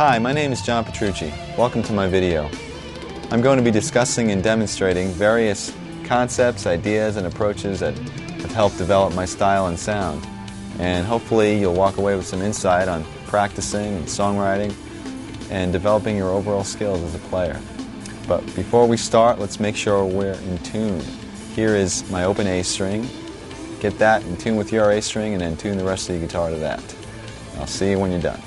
Hi, my name is John Petrucci. Welcome to my video. I'm going to be discussing and demonstrating various concepts, ideas, and approaches that have helped develop my style and sound. And hopefully you'll walk away with some insight on practicing and songwriting and developing your overall skills as a player. But before we start, let's make sure we're in tune. Here is my open A string. Get that in tune with your A string and then tune the rest of your guitar to that. I'll see you when you're done.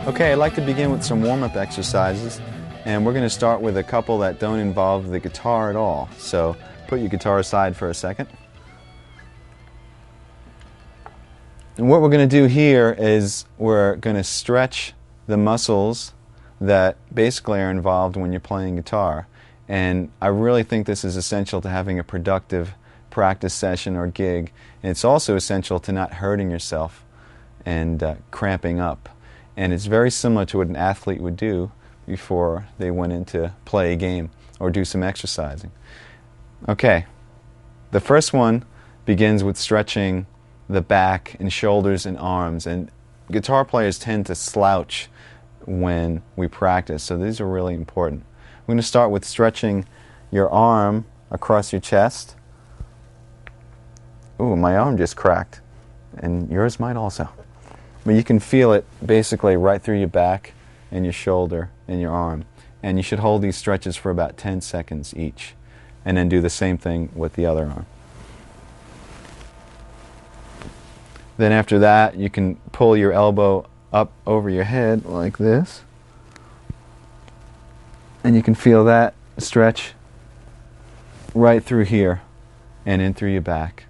Okay, I'd like to begin with some warm-up exercises, and we're going to start with a couple that don't involve the guitar at all. So put your guitar aside for a second. And what we're going to do here is we're going to stretch the muscles that basically are involved when you're playing guitar. And I really think this is essential to having a productive practice session or gig. And it's also essential to not hurting yourself and cramping up. And it's very similar to what an athlete would do before they went in to play a game or do some exercising. Okay, the first one begins with stretching the back and shoulders and arms. And guitar players tend to slouch when we practice, so these are really important. We're going to start with stretching your arm across your chest. Ooh, my arm just cracked, and yours might also. But you can feel it basically right through your back and your shoulder and your arm. And you should hold these stretches for about 10 seconds each. And then do the same thing with the other arm. Then after that, you can pull your elbow up over your head like this. And you can feel that stretch right through here and in through your back.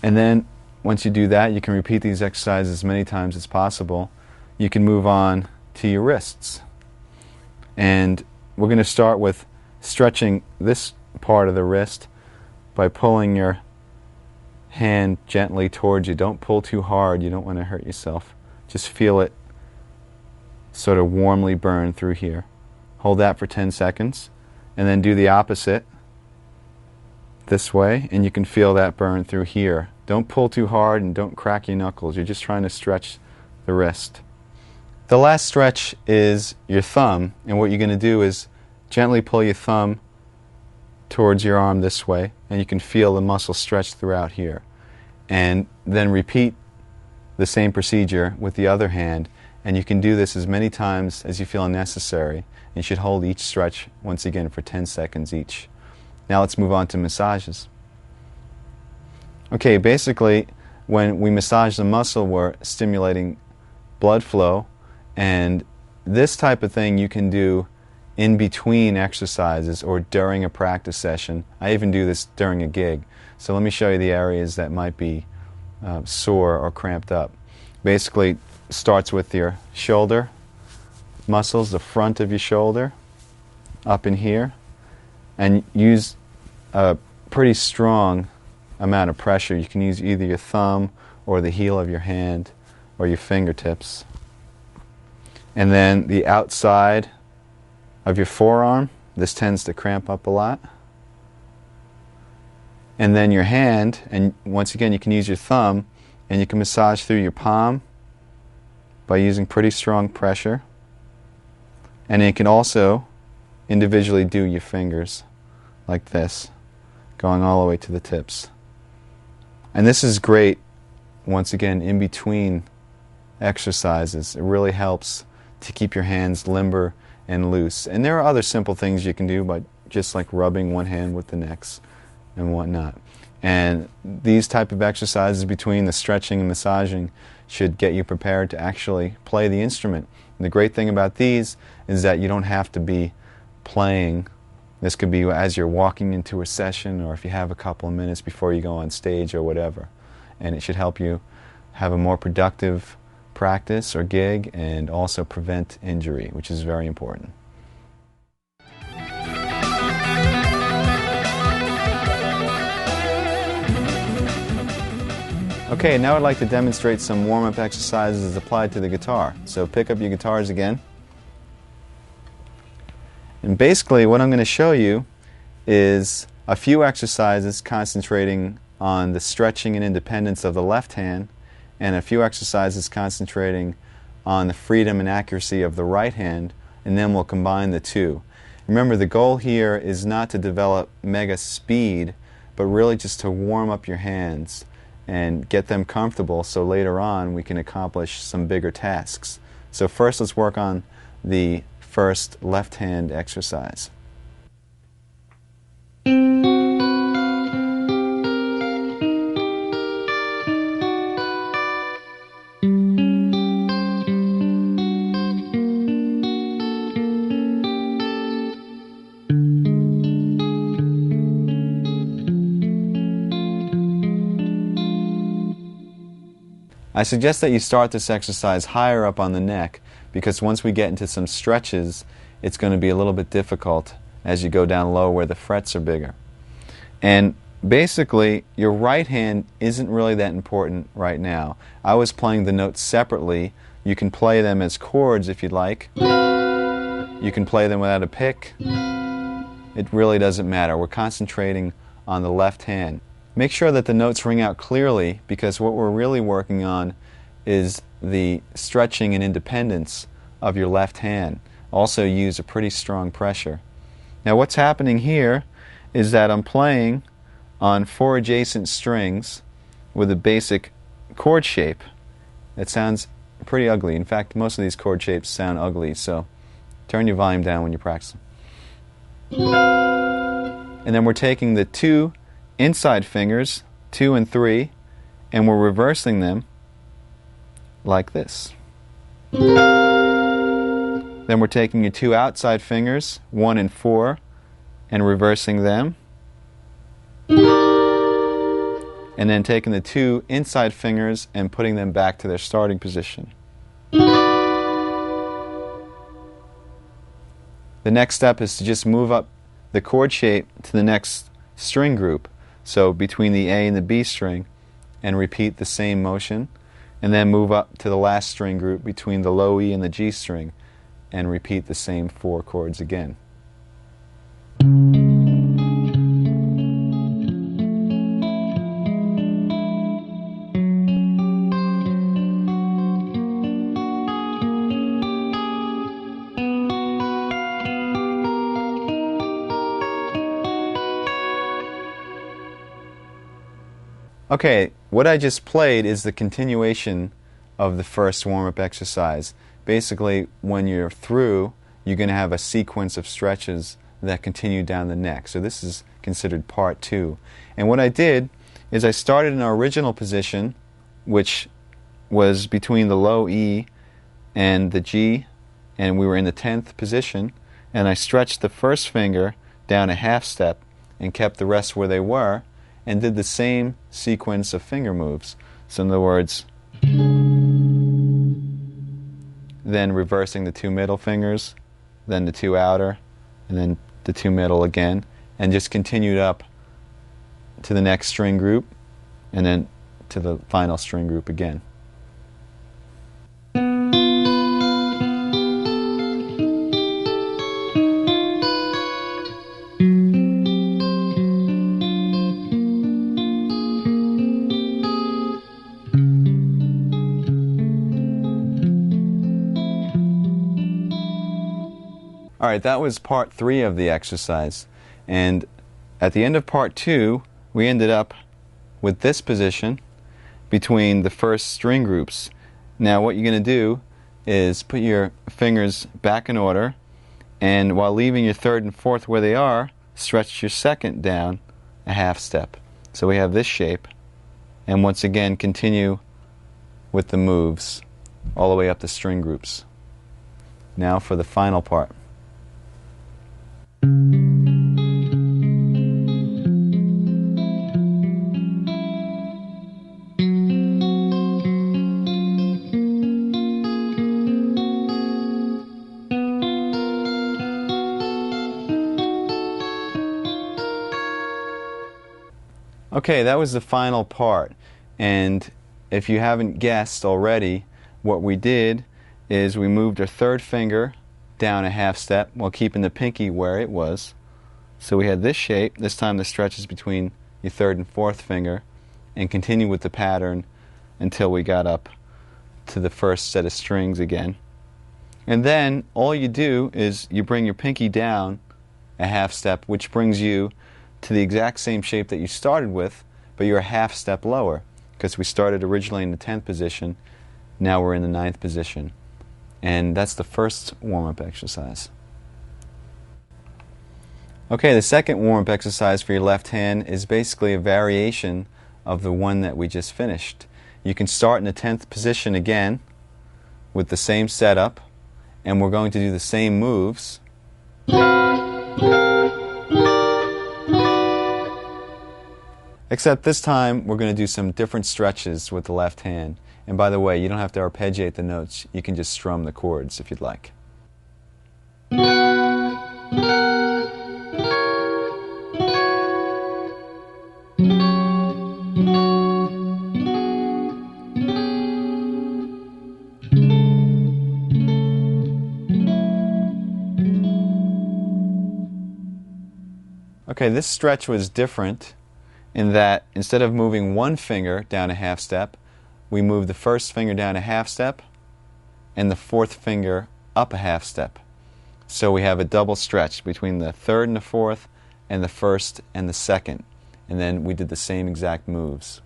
And then once you do that, you can repeat these exercises as many times as possible. You can move on to your wrists. And we're going to start with stretching this part of the wrist by pulling your hand gently towards you. Don't pull too hard. You don't want to hurt yourself. Just feel it sort of warmly burn through here. Hold that for 10 seconds. And then do the opposite this way. And you can feel that burn through here. Don't pull too hard and don't crack your knuckles. You're just trying to stretch the wrist. The last stretch is your thumb, and what you're going to do is gently pull your thumb towards your arm this way, and you can feel the muscle stretch throughout here. And then repeat the same procedure with the other hand, and you can do this as many times as you feel necessary. You should hold each stretch once again for 10 seconds each. Now let's move on to massages. Okay, basically, when we massage the muscle, we're stimulating blood flow, and this type of thing you can do in between exercises or during a practice session. I even do this during a gig. So let me show you the areas that might be sore or cramped up. Basically, starts with your shoulder muscles, the front of your shoulder, up in here, and use a pretty strong amount of pressure. You can use either your thumb or the heel of your hand or your fingertips. And then the outside of your forearm, this tends to cramp up a lot. And then your hand, and once again you can use your thumb, and you can massage through your palm by using pretty strong pressure. And you can also individually do your fingers like this, going all the way to the tips. And this is great, once again, in between exercises. It really helps to keep your hands limber and loose. And there are other simple things you can do by just like rubbing one hand with the next and whatnot. And these type of exercises between the stretching and massaging should get you prepared to actually play the instrument. And the great thing about these is that you don't have to be playing. This could be as you're walking into a session, or if you have a couple of minutes before you go on stage or whatever. And it should help you have a more productive practice or gig and also prevent injury, which is very important. Okay, now I'd like to demonstrate some warm-up exercises applied to the guitar. So pick up your guitars again. And basically what I'm going to show you is a few exercises concentrating on the stretching and independence of the left hand, and a few exercises concentrating on the freedom and accuracy of the right hand, and then we'll combine the two. Remember, the goal here is not to develop mega speed, but really just to warm up your hands and get them comfortable so later on we can accomplish some bigger tasks. So first let's work on the first left hand exercise. I suggest that you start this exercise higher up on the neck, because once we get into some stretches, it's going to be a little bit difficult as you go down low where the frets are bigger. And basically, your right hand isn't really that important right now. I was playing the notes separately. You can play them as chords if you'd like. You can play them without a pick. It really doesn't matter. We're concentrating on the left hand. Make sure that the notes ring out clearly, because what we're really working on is the stretching and independence of your left hand. Also use a pretty strong pressure. Now what's happening here is that I'm playing on 4 adjacent strings with a basic chord shape. It sounds pretty ugly. In fact, most of these chord shapes sound ugly, so turn your volume down when you practice. And then we're taking the 2 inside fingers, 2 and 3, and we're reversing them like this. Then we're taking your 2 outside fingers, 1 and 4, and reversing them. And then taking the 2 inside fingers and putting them back to their starting position. The next step is to just move up the chord shape to the next string group. So between the A and the B string, and repeat the same motion, and then move up to the last string group between the low E and the G string, and repeat the same 4 chords again. Okay, what I just played is the continuation of the first warm-up exercise. Basically, when you're through, you're going to have a sequence of stretches that continue down the neck. So this is considered part 2. And what I did is I started in our original position, which was between the low E and the G, and we were in the 10th position, and I stretched the first finger down a half step and kept the rest where they were, and did the same sequence of finger moves. So in other words, then reversing the 2 middle fingers, then the 2 outer, and then the 2 middle again, and just continued up to the next string group, and then to the final string group again. Alright, that was part 3 of the exercise. And at the end of part 2, we ended up with this position between the first string groups. Now what you're going to do is put your fingers back in order, and while leaving your 3rd and 4th where they are, stretch your 2nd down a half step. So we have this shape, and once again continue with the moves all the way up the string groups. Now for the final part. Okay, that was the final part, and if you haven't guessed already, what we did is we moved our third finger down a half step while keeping the pinky where it was. So we had this shape. This time the stretch is between your third and fourth finger, and continue with the pattern until we got up to the first set of strings again. And then all you do is you bring your pinky down a half step, which brings you to the exact same shape that you started with, but you're a half step lower, because we started originally in the 10th position, now we're in the 9th position. And that's the first warm-up exercise. Okay, the second warm-up exercise for your left hand is basically a variation of the one that we just finished. You can start in the 10th position again with the same setup, and we're going to do the same moves. Except this time we're going to do some different stretches with the left hand. And by the way, you don't have to arpeggiate the notes. You can just strum the chords if you'd like. Okay, this stretch was different in that instead of moving one finger down a half step, we move the first finger down a half step and the fourth finger up a half step. So we have a double stretch between the third and the fourth and the first and the second. And then we did the same exact moves.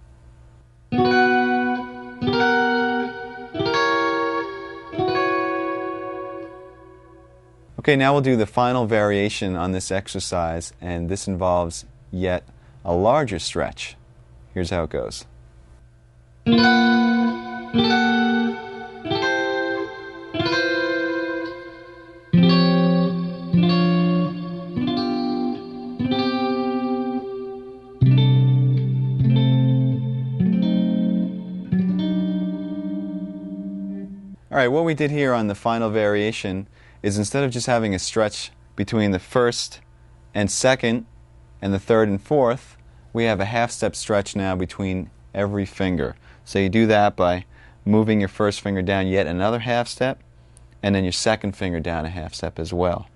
Okay, now we'll do the final variation on this exercise, and this involves yet a larger stretch. Here's how it goes. Alright, what we did here on the final variation is instead of just having a stretch between the first and second and the third and fourth, we have a half-step stretch now between every finger. So you do that by moving your first finger down yet another half step, and then your second finger down a half step as well.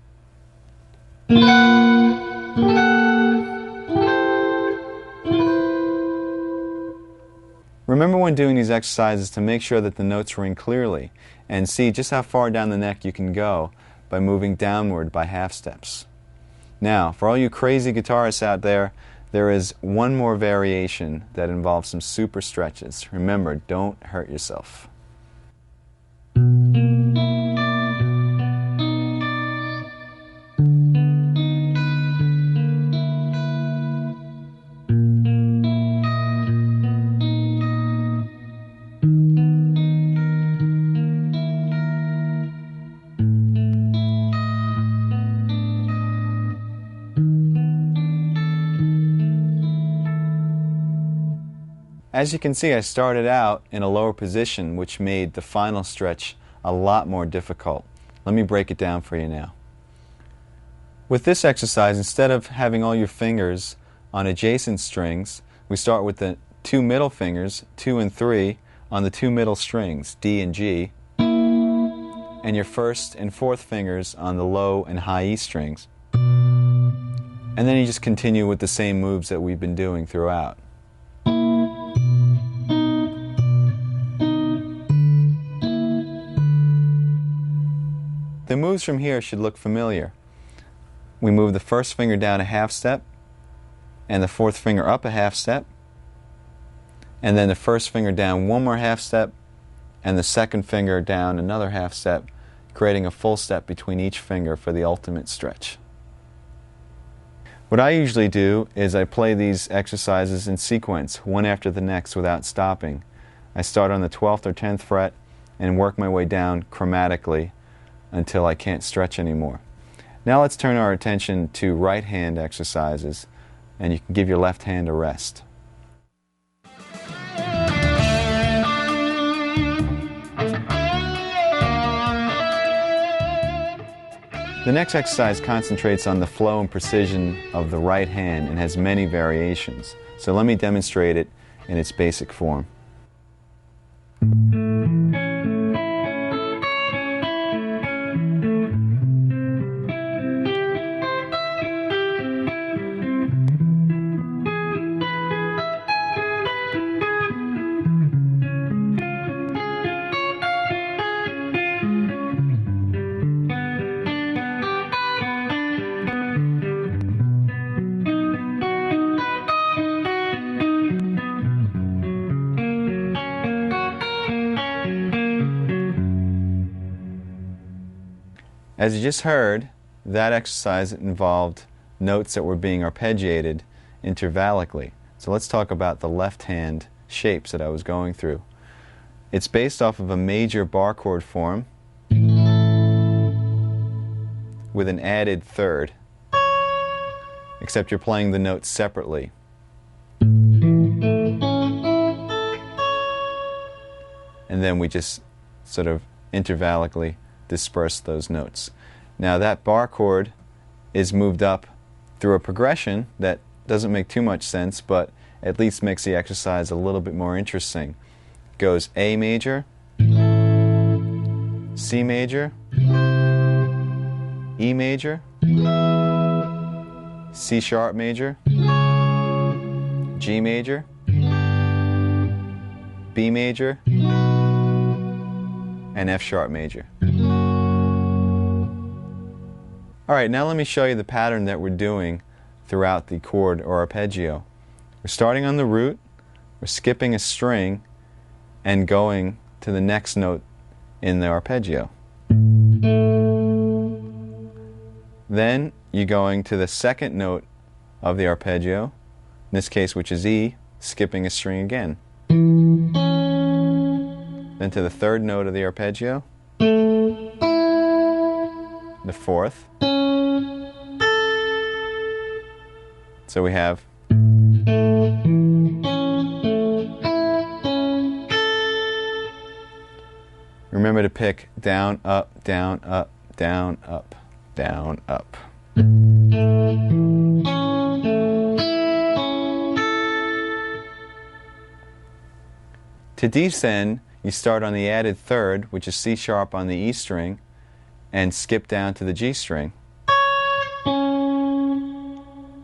Remember when doing these exercises to make sure that the notes ring clearly, and see just how far down the neck you can go by moving downward by half steps. Now, for all you crazy guitarists out there, there is one more variation that involves some super stretches. Remember, don't hurt yourself. As you can see, I started out in a lower position, which made the final stretch a lot more difficult. Let me break it down for you now. With this exercise, instead of having all your fingers on adjacent strings, we start with the two middle fingers, 2 and 3, on the two middle strings, D and G, and your first and fourth fingers on the low and high E strings. And then you just continue with the same moves that we've been doing throughout. The moves from here should look familiar. We move the first finger down a half step, and the fourth finger up a half step, and then the first finger down one more half step, and the second finger down another half step, creating a full step between each finger for the ultimate stretch. What I usually do is I play these exercises in sequence, one after the next without stopping. I start on the 12th or 10th fret and work my way down chromatically until I can't stretch anymore. Now let's turn our attention to right hand exercises, and you can give your left hand a rest. The next exercise concentrates on the flow and precision of the right hand and has many variations. So let me demonstrate it in its basic form. As you just heard, that exercise involved notes that were being arpeggiated intervallically. So let's talk about the left hand shapes that I was going through. It's based off of a major bar chord form with an added third, except you're playing the notes separately. And then we just sort of intervallically disperse those notes. Now that bar chord is moved up through a progression that doesn't make too much sense, but at least makes the exercise a little bit more interesting. It goes A major, C major, E major, C sharp major, G major, B major, and F sharp major. Alright, now let me show you the pattern that we're doing throughout the chord or arpeggio. We're starting on the root, we're skipping a string, and going to the next note in the arpeggio. Then you're going to the second note of the arpeggio, in this case which is E, skipping a string again. Then to the third note of the arpeggio, the fourth. So we have remember to pick down, up, down, up, down, up, down, up. To descend, you start on the added third, which is C sharp on the E string, and skip down to the G string.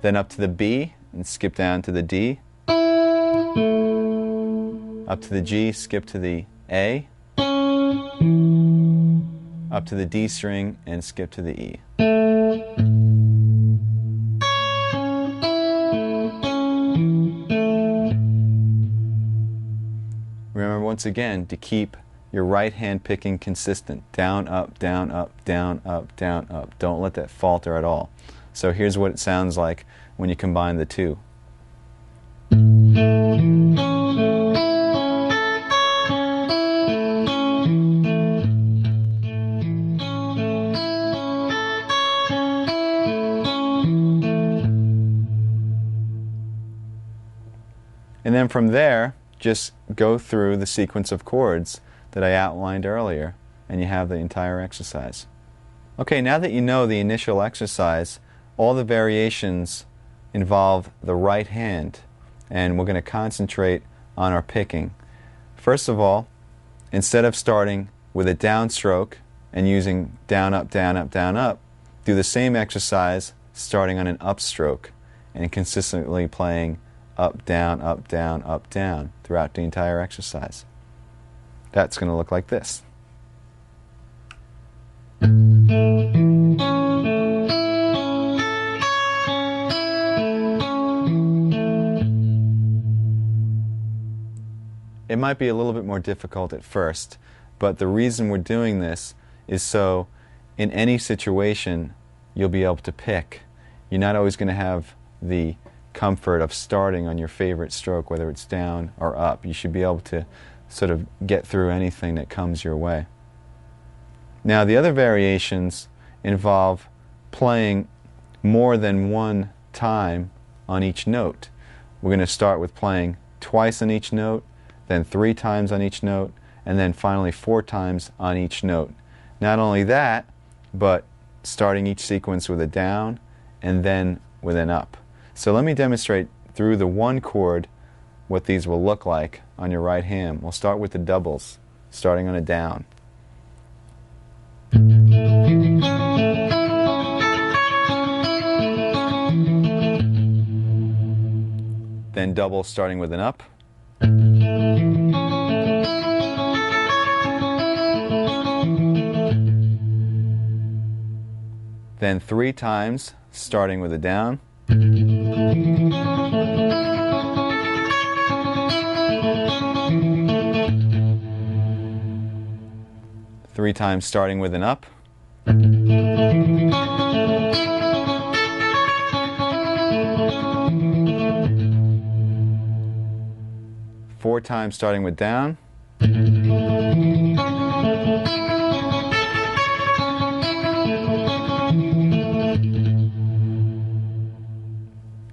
Then up to the B and skip down to the D. Up to the G, skip to the A. Up to the D string and skip to the E. Remember once again to keep your right hand picking consistent. Down, up, down, up, down, up, down, up. Don't let that falter at all. So here's what it sounds like when you combine the two. And then from there, just go through the sequence of chords that I outlined earlier, and you have the entire exercise. Okay, now that you know the initial exercise, all the variations involve the right hand, and we're going to concentrate on our picking. First of all, instead of starting with a downstroke and using down, up, down, up, down, up, do the same exercise starting on an upstroke and consistently playing up, down, up, down, up, down throughout the entire exercise. That's going to look like this. It might be a little bit more difficult at first, but the reason we're doing this is so in any situation you'll be able to pick. You're not always going to have the comfort of starting on your favorite stroke, whether it's down or up. You should be able to sort of get through anything that comes your way. Now, the other variations involve playing more than one time on each note. We're going to start with playing twice on each note, then 3 times on each note, and then finally 4 times on each note. Not only that, but starting each sequence with a down and then with an up. So let me demonstrate through the one chord what these will look like on your right hand. We'll start with the doubles, starting on a down. Then double starting with an up. Then 3 times starting with a down. Three times starting with an up. Four times starting with down.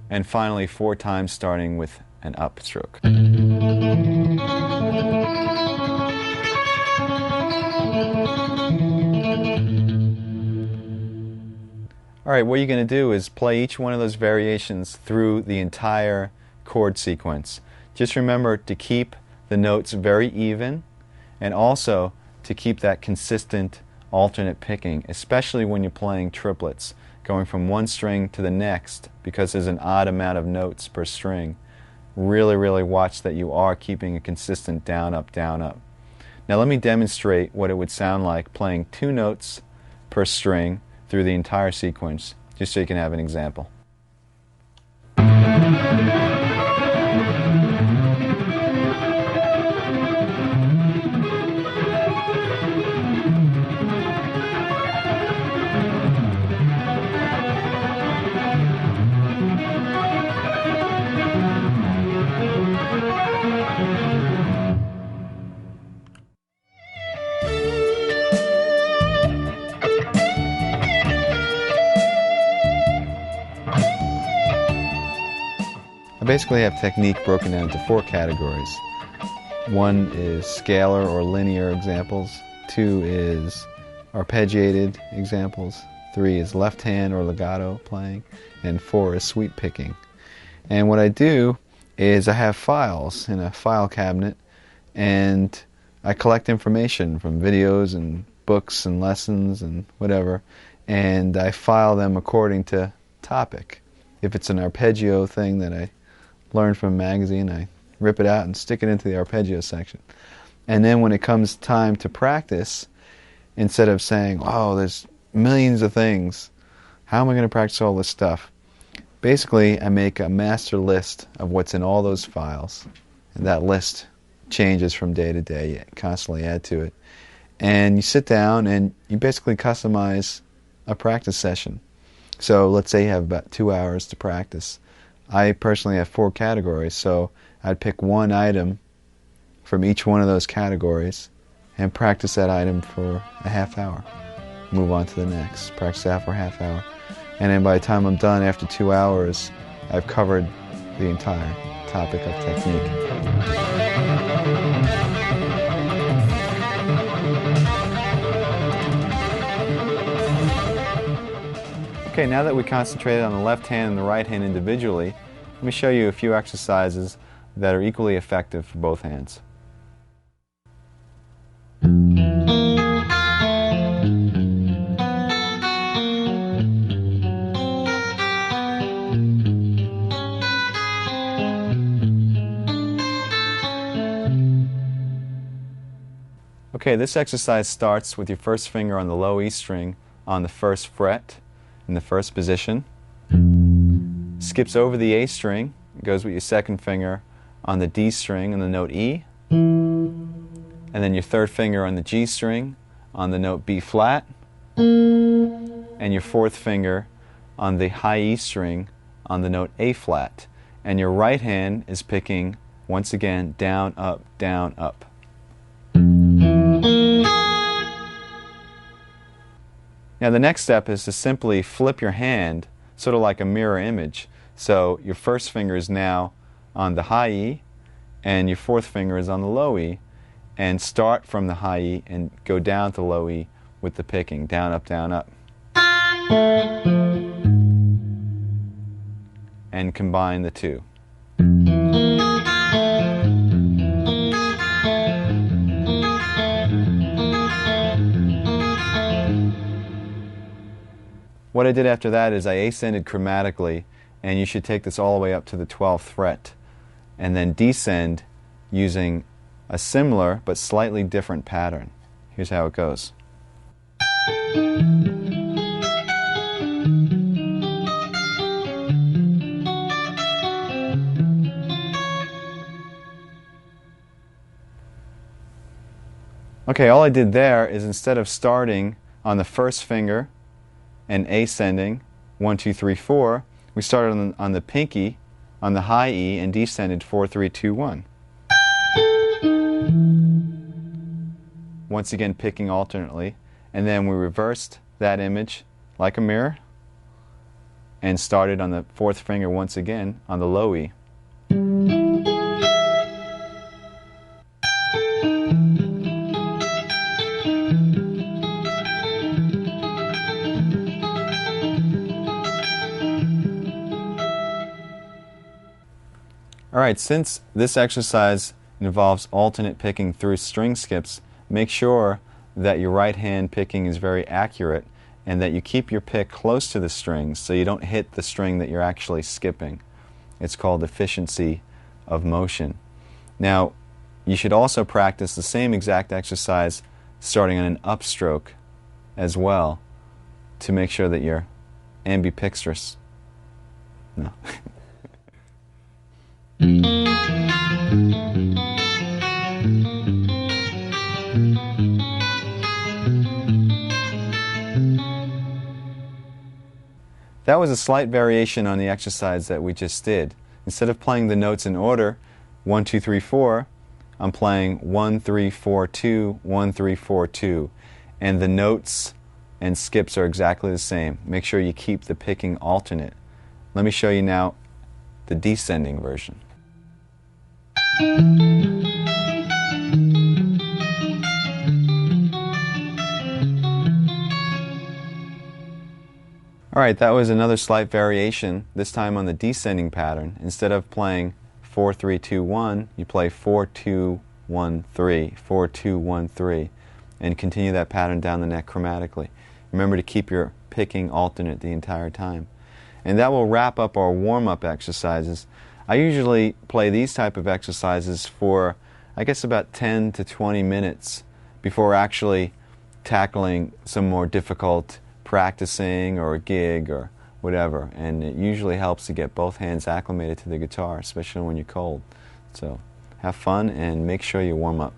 And finally 4 times starting with an up stroke. Alright, what you're going to do is play each one of those variations through the entire chord sequence. Just remember to keep the notes very even, and also to keep that consistent alternate picking, especially when you're playing triplets, going from one string to the next, because there's an odd amount of notes per string. Really watch that you are keeping a consistent down, up, down, up. Now let me demonstrate what it would sound like playing 2 notes per string through the entire sequence, just so you can have an example. I basically have technique broken down into 4 categories. 1 is scalar or linear examples, 2 is arpeggiated examples, 3 is left hand or legato playing, and 4 is sweep picking. And what I do is I have files in a file cabinet, and I collect information from videos and books and lessons and whatever, and I file them according to topic. If it's an arpeggio thing that I learned from a magazine, I rip it out and stick it into the arpeggio section. And then when it comes time to practice, instead of saying, oh, there's millions of things, how am I going to practice all this stuff? Basically, I make a master list of what's in all those files, and that list changes from day to day. You constantly add to it. And you sit down and you basically customize a practice session. So let's say you have about 2 hours to practice. I personally have 4 categories, so I'd pick one item from each one of those categories and practice that item for a half hour. Move on to the next, practice that for a half hour. And then by the time I'm done after 2 hours, I've covered the entire topic of technique. Okay, now that we concentrated on the left hand and the right hand individually, let me show you a few exercises that are equally effective for both hands. Okay, this exercise starts with your first finger on the low E string on the first fret in the first position, skips over the A string, goes with your second finger on the D string on the note E, and then your third finger on the G string on the note B flat, and your fourth finger on the high E string on the note A flat. And your right hand is picking, once again, down, up, down, up. Now the next step is to simply flip your hand, sort of like a mirror image. So your first finger is now on the high E, and your fourth finger is on the low E, and start from the high E and go down to low E with the picking, down, up, down, up. And combine the two. What I did after that is I ascended chromatically, and you should take this all the way up to the 12th fret, and then descend using a similar but slightly different pattern. Here's how it goes. Okay, all I did there is instead of starting on the first finger and ascending 1, 2, 3, 4, we started on the pinky on the high E and descended 4, 3, 2, 1. Once again picking alternately, and then we reversed that image like a mirror and started on the fourth finger once again on the low E. Alright, since this exercise involves alternate picking through string skips, make sure that your right hand picking is very accurate and that you keep your pick close to the strings so you don't hit the string that you're actually skipping. It's called efficiency of motion. Now, you should also practice the same exact exercise starting on an upstroke as well to make sure that you're ambidextrous. No. That was a slight variation on the exercise that we just did. Instead of playing the notes in order, 1, 2, 3, 4, I'm playing 1, 3, 4, 2, 1, 3, 4, 2. And the notes and skips are exactly the same. Make sure you keep the picking alternate. Let me show you now the descending version. Alright, that was another slight variation, this time on the descending pattern. Instead of playing 4, 3, 2, 1, you play 4, 2, 1, 3, 4, 2, 1, 3, and continue that pattern down the neck chromatically. Remember to keep your picking alternate the entire time. And that will wrap up our warm-up exercises. I usually play these type of exercises for, I guess, about 10 to 20 minutes before actually tackling some more difficult practicing or a gig or whatever. And it usually helps to get both hands acclimated to the guitar, especially when you're cold. So have fun and make sure you warm up.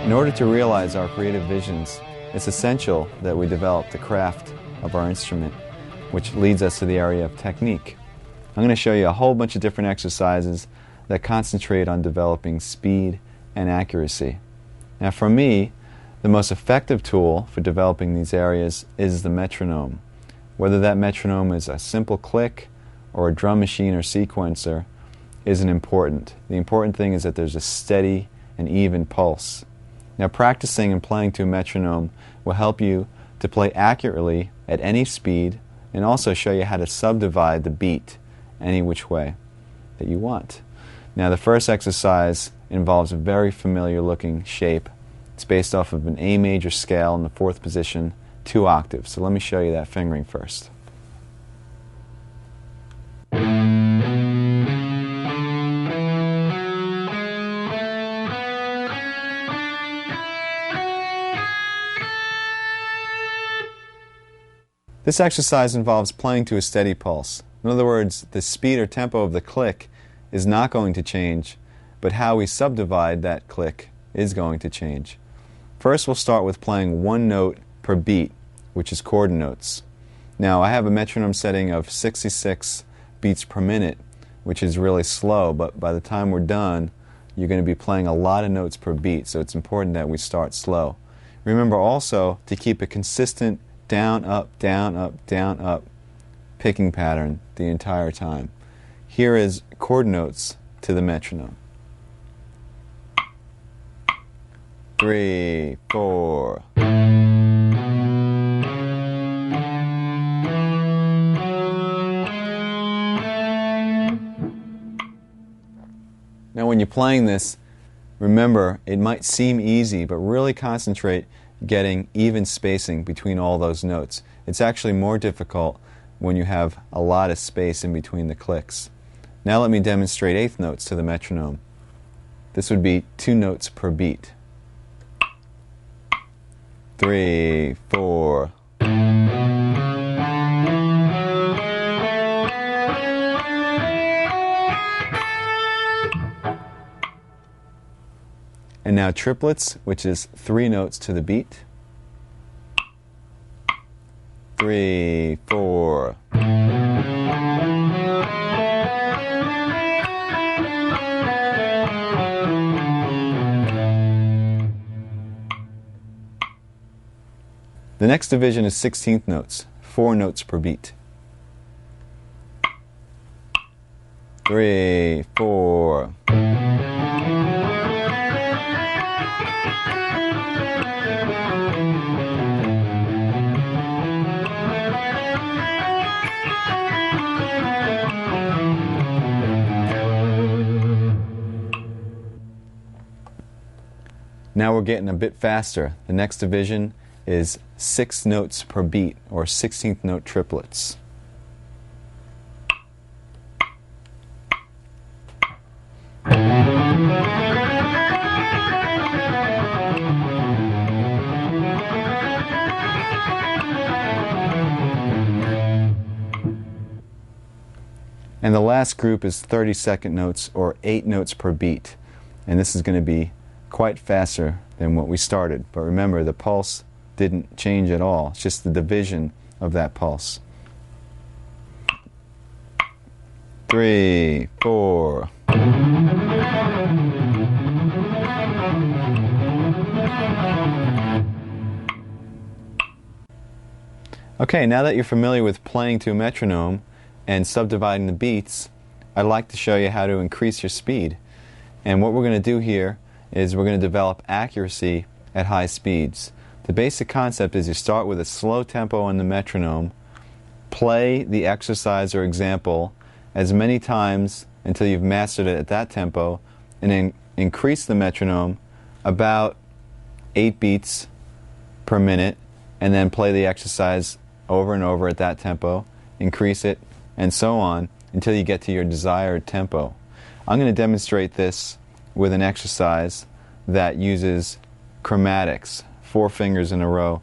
In order to realize our creative visions, it's essential that we develop the craft of our instrument, which leads us to the area of technique. I'm going to show you a whole bunch of different exercises that concentrate on developing speed and accuracy. Now for me, the most effective tool for developing these areas is the metronome. Whether that metronome is a simple click or a drum machine or sequencer isn't important. The important thing is that there's a steady and even pulse. Now practicing and playing to a metronome will help you to play accurately at any speed and also show you how to subdivide the beat any which way that you want. Now the first exercise involves a very familiar looking shape. It's based off of an A major scale in the 4th position, 2 octaves. So let me show you that fingering first. This exercise involves playing to a steady pulse. In other words, the speed or tempo of the click is not going to change, but how we subdivide that click is going to change. First, we'll start with playing one note per beat, which is chord notes. Now, I have a metronome setting of 66 beats per minute, which is really slow, but by the time we're done, you're going to be playing a lot of notes per beat, so it's important that we start slow. Remember also to keep a consistent down, up, down, up, down, up picking pattern the entire time. Here is chord notes to the metronome. 3, 4. Now when you're playing this, remember, it might seem easy, but really concentrate getting even spacing between all those notes. It's actually more difficult when you have a lot of space in between the clicks. Now let me demonstrate eighth notes to the metronome. This would be 2 notes per beat. 3, 4. And now triplets, which is 3 notes to the beat. 3, 4. The next division is 16th notes, 4 notes per beat. 3, 4. Now we're getting a bit faster. The next division is 6 notes per beat, or 16th note triplets. And the last group is 32nd notes, or 8 notes per beat. And this is going to be quite faster than what we started. But remember, the pulse didn't change at all. It's just the division of that pulse. 3, 4. Okay, now that you're familiar with playing to a metronome and subdividing the beats, I'd like to show you how to increase your speed. And what we're going to do here is we're going to develop accuracy at high speeds. The basic concept is you start with a slow tempo on the metronome, play the exercise or example as many times until you've mastered it at that tempo, and then increase the metronome about 8 beats per minute, and then play the exercise over and over at that tempo, increase it, and so on until you get to your desired tempo. I'm going to demonstrate this with an exercise that uses chromatics, 4 fingers in a row,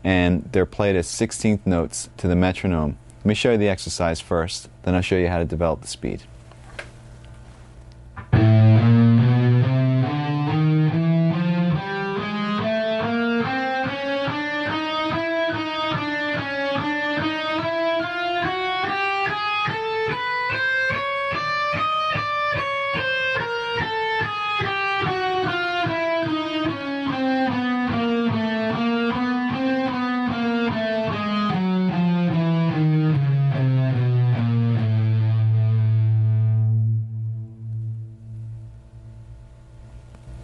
and they're played as 16th notes to the metronome. Let me show you the exercise first, then I'll show you how to develop the speed.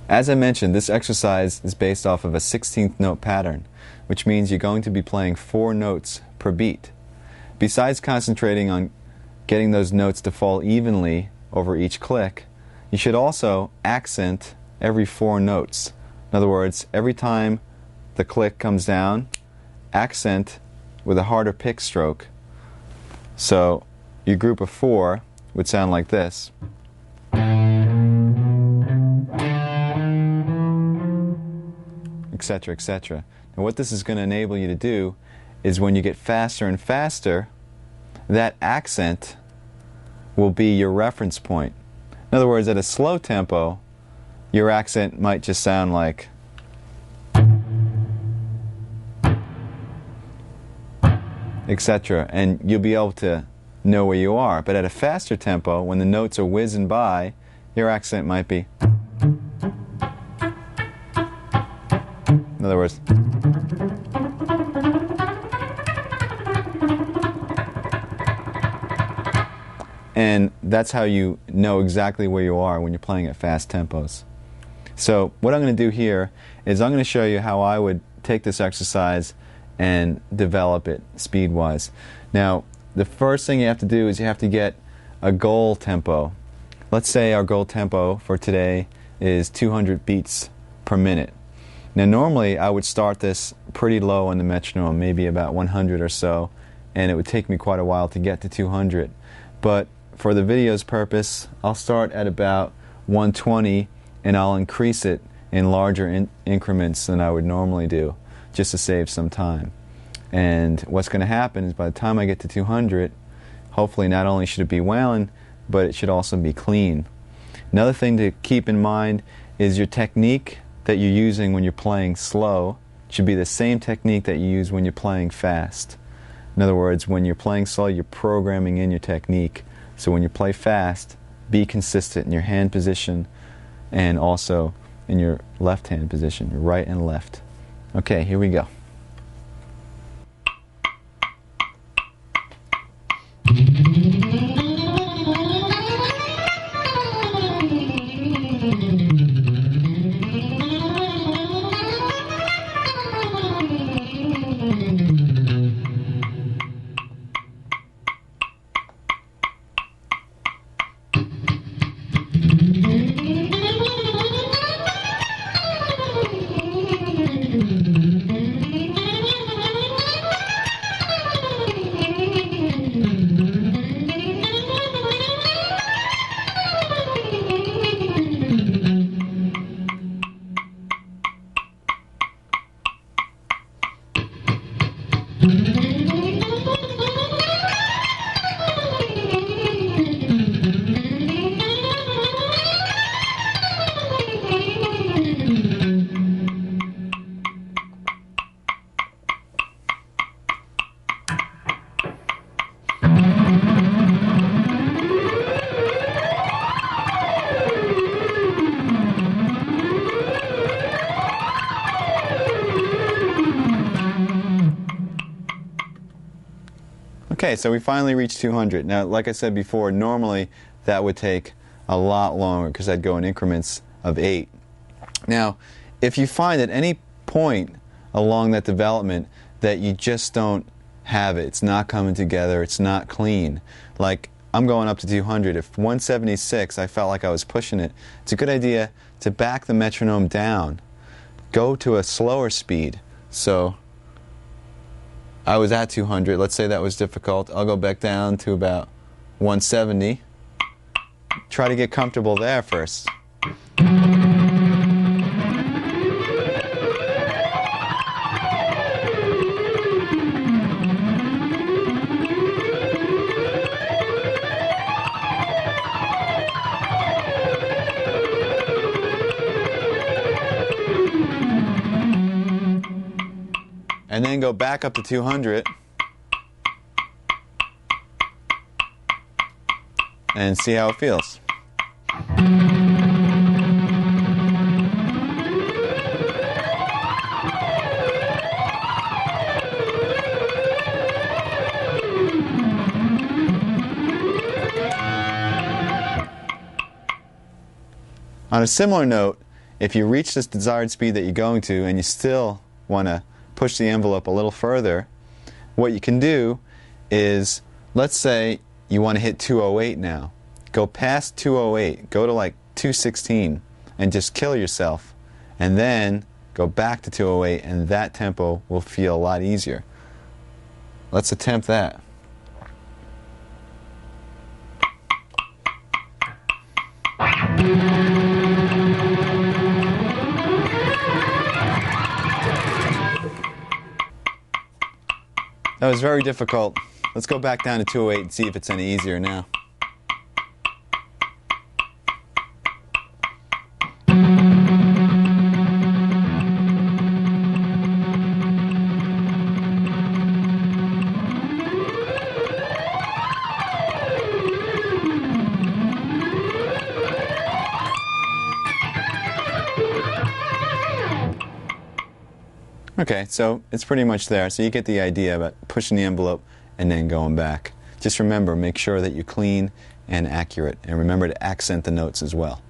As I mentioned, this exercise is based off of a 16th note pattern, which means you're going to be playing 4 notes per beat. Besides concentrating on getting those notes to fall evenly over each click, you should also accent every 4 notes. In other words, every time the click comes down, accent with a harder pick stroke. So your group of 4 would sound like this. Etc., etc. And what this is going to enable you to do is when you get faster and faster, that accent will be your reference point. In other words, at a slow tempo, your accent might just sound like etc. And you'll be able to know where you are. But at a faster tempo, when the notes are whizzing by, your accent might be, in other words, and that's how you know exactly where you are when you're playing at fast tempos. So what I'm going to do here is I'm going to show you how I would take this exercise and develop it speed-wise. Now, the first thing you have to do is you have to get a goal tempo. Let's say our goal tempo for today is 200 beats per minute. Now normally I would start this pretty low on the metronome, maybe about 100 or so, and it would take me quite a while to get to 200. But for the video's purpose, I'll start at about 120 and I'll increase it in larger increments than I would normally do, just to save some time. And what's going to happen is by the time I get to 200, hopefully not only should it be wailing, but it should also be clean. Another thing to keep in mind is your technique that you're using when you're playing slow should be the same technique that you use when you're playing fast. In other words, when you're playing slow, you're programming in your technique. So when you play fast, be consistent in your hand position and also in your left hand position, your right and left. Okay, here we go. Okay, so we finally reached 200. Now, like I said before, normally that would take a lot longer because I'd go in increments of 8. Now, if you find at any point along that development that you just don't have it, it's not coming together, it's not clean, like I'm going up to 200. If 176, I felt like I was pushing it, it's a good idea to back the metronome down, go to a slower speed. So I was at 200, let's say that was difficult, I'll go back down to about 170. Try to get comfortable there first. And then go back up to 200 and see how it feels. On a similar note, if you reach this desired speed that you're going to and you still want to push the envelope a little further, what you can do is, let's say you want to hit 208 now. Go past 208, go to like 216 and just kill yourself, and then go back to 208 and that tempo will feel a lot easier. Let's attempt that. That was very difficult. Let's go back down to 208 and see if it's any easier now. Okay, so it's pretty much there. So you get the idea about pushing the envelope and then going back. Just remember, make sure that you're clean and accurate. And remember to accent the notes as well.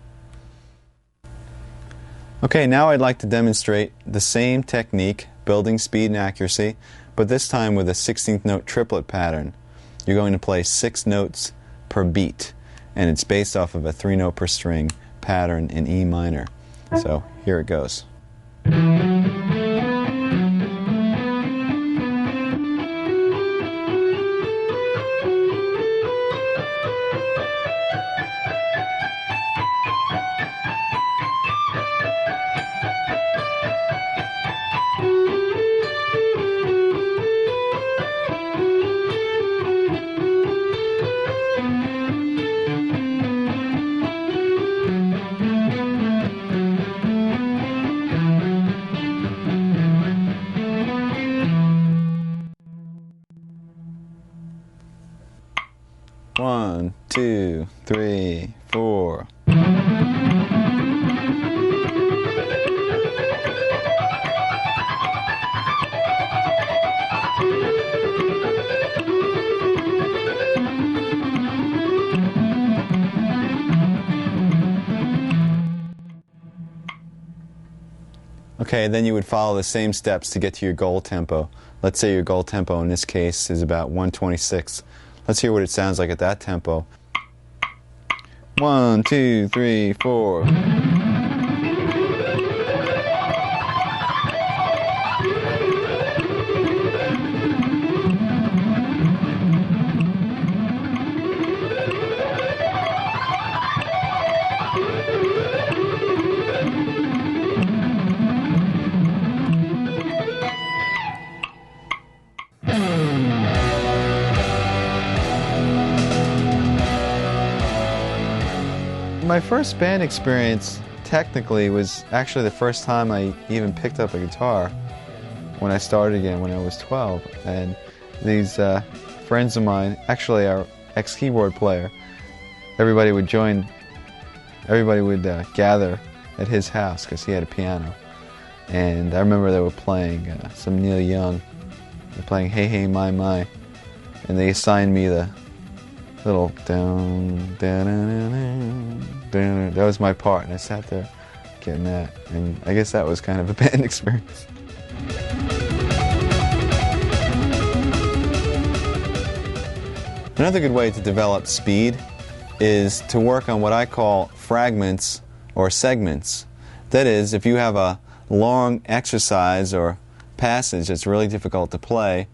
Okay, now I'd like to demonstrate the same technique, building speed and accuracy, but this time with a 16th note triplet pattern. You're going to play 6 notes per beat, and it's based off of a 3-note per string pattern in E minor. So here it goes. One, two, three, four. Okay, then you would follow the same steps to get to your goal tempo. Let's say your goal tempo in this case is about 126. Let's hear what it sounds like at that tempo. 1, 2, 3, 4. My first band experience technically was actually the first time I even picked up a guitar when I started again when I was 12. And these friends of mine, actually our ex-keyboard player, everybody would gather at his house because he had a piano. And I remember they were playing some Neil Young. They were playing Hey Hey My My. And they assigned me the little down, down, down, down, down. That was my part, and I sat there getting that. And I guess that was kind of a band experience. Another good way to develop speed is to work on what I call fragments or segments. That is, if you have a long exercise or passage that's really difficult to play,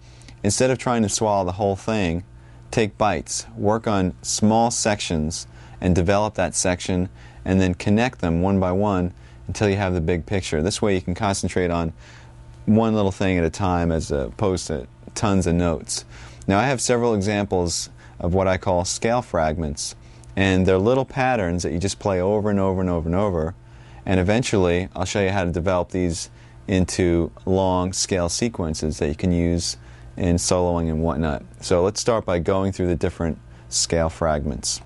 instead of trying to swallow the whole thing, take bites, work on small sections and develop that section and then connect them one by one until you have the big picture. This way you can concentrate on one little thing at a time as opposed to tons of notes. Now I have several examples of what I call scale fragments, and they're little patterns that you just play over and over and over and over, and eventually I'll show you how to develop these into long scale sequences that you can use in soloing and whatnot. So let's start by going through the different scale fragments.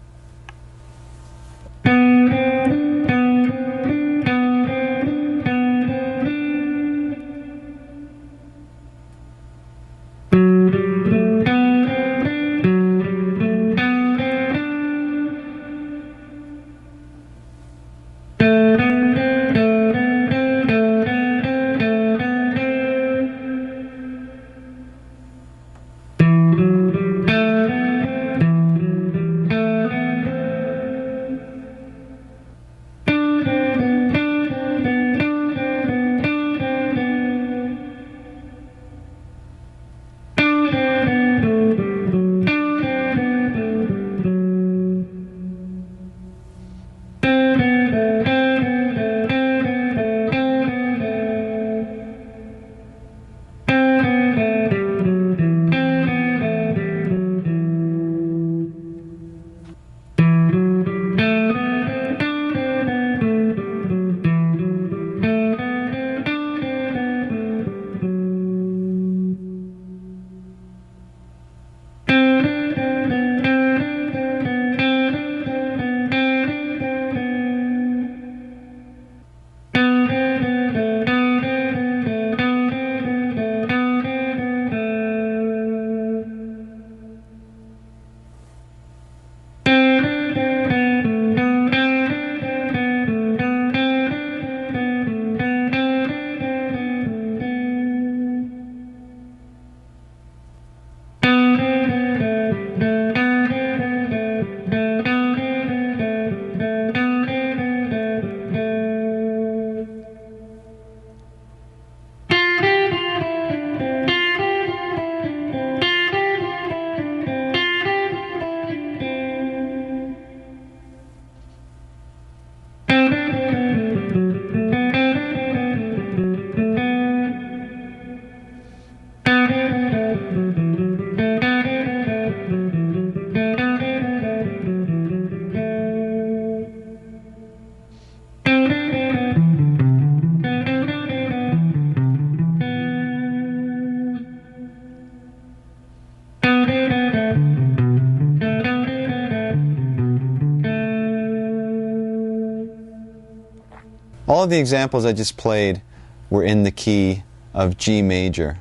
All of the examples I just played were in the key of G major.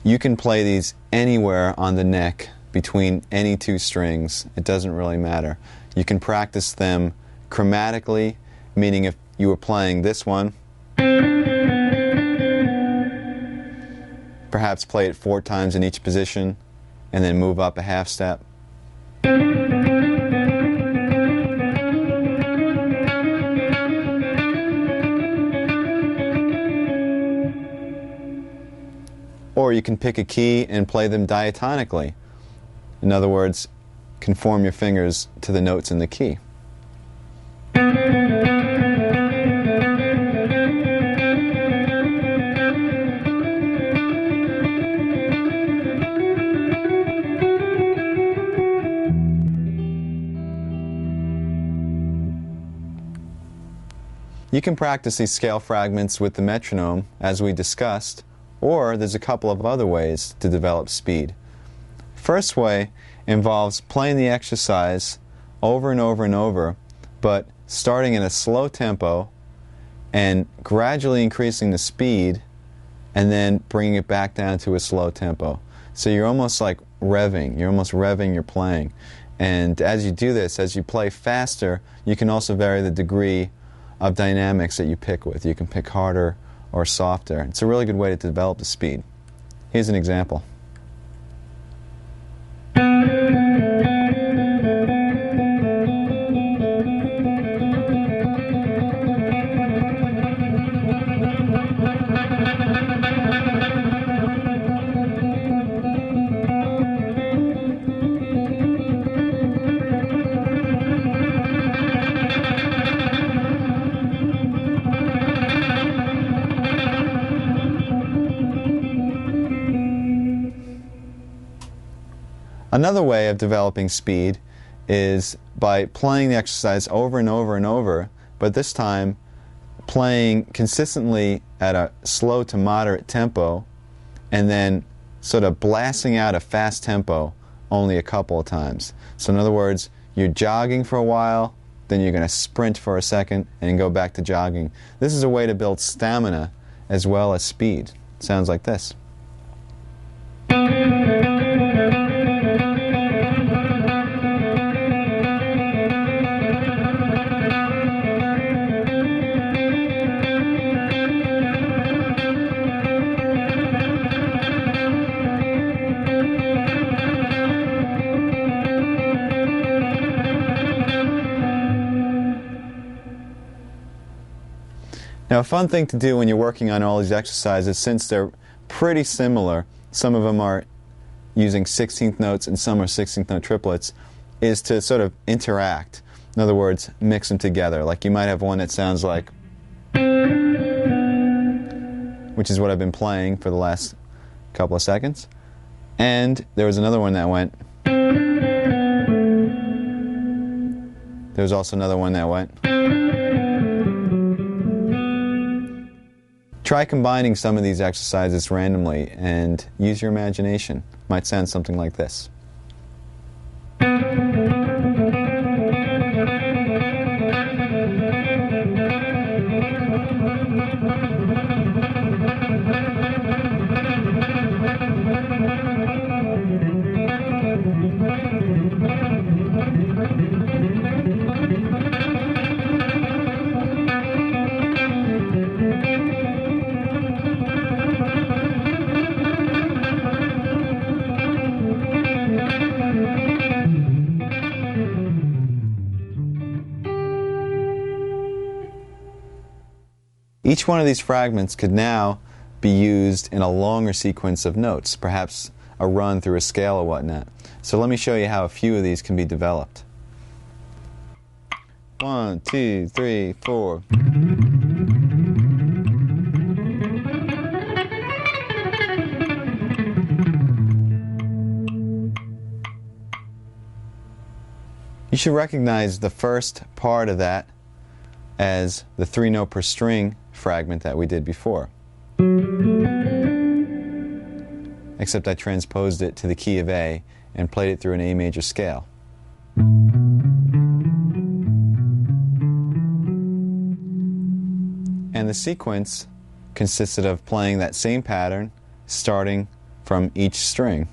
You can play these anywhere on the neck between any two strings. It doesn't really matter. You can practice them chromatically, meaning if you were playing this one, perhaps play it 4 times in each position and then move up a half step. Or you can pick a key and play them diatonically. In other words, conform your fingers to the notes in the key. You can practice these scale fragments with the metronome, as we discussed, or there's a couple of other ways to develop speed. First way involves playing the exercise over and over and over, but starting in a slow tempo and gradually increasing the speed and then bringing it back down to a slow tempo. So you're almost like revving, you're playing. And as you do this, as you play faster, you can also vary the degree of dynamics that you pick with. You can pick harder or softer. It's a really good way to develop the speed. Here's an example. Another way of developing speed is by playing the exercise over and over and over, but this time playing consistently at a slow to moderate tempo and then sort of blasting out a fast tempo only a couple of times. So in other words, you're jogging for a while, then you're going to sprint for a second and go back to jogging. This is a way to build stamina as well as speed. It sounds like this. Now, a fun thing to do when you're working on all these exercises, since they're pretty similar, some of them are using 16th notes and some are 16th note triplets, is to sort of interact. In other words, mix them together. Like you might have one that sounds like, which is what I've been playing for the last couple of seconds. And there was another one that went. There was also another one that went. Try combining some of these exercises randomly and use your imagination. It might sound something like this. Each one of these fragments could now be used in a longer sequence of notes, perhaps a run through a scale or whatnot. So let me show you how a few of these can be developed. 1, 2, 3, 4. You should recognize the first part of that as the 3 note per string fragment that we did before. Except I transposed it to the key of A and played it through an A major scale. And the sequence consisted of playing that same pattern starting from each string.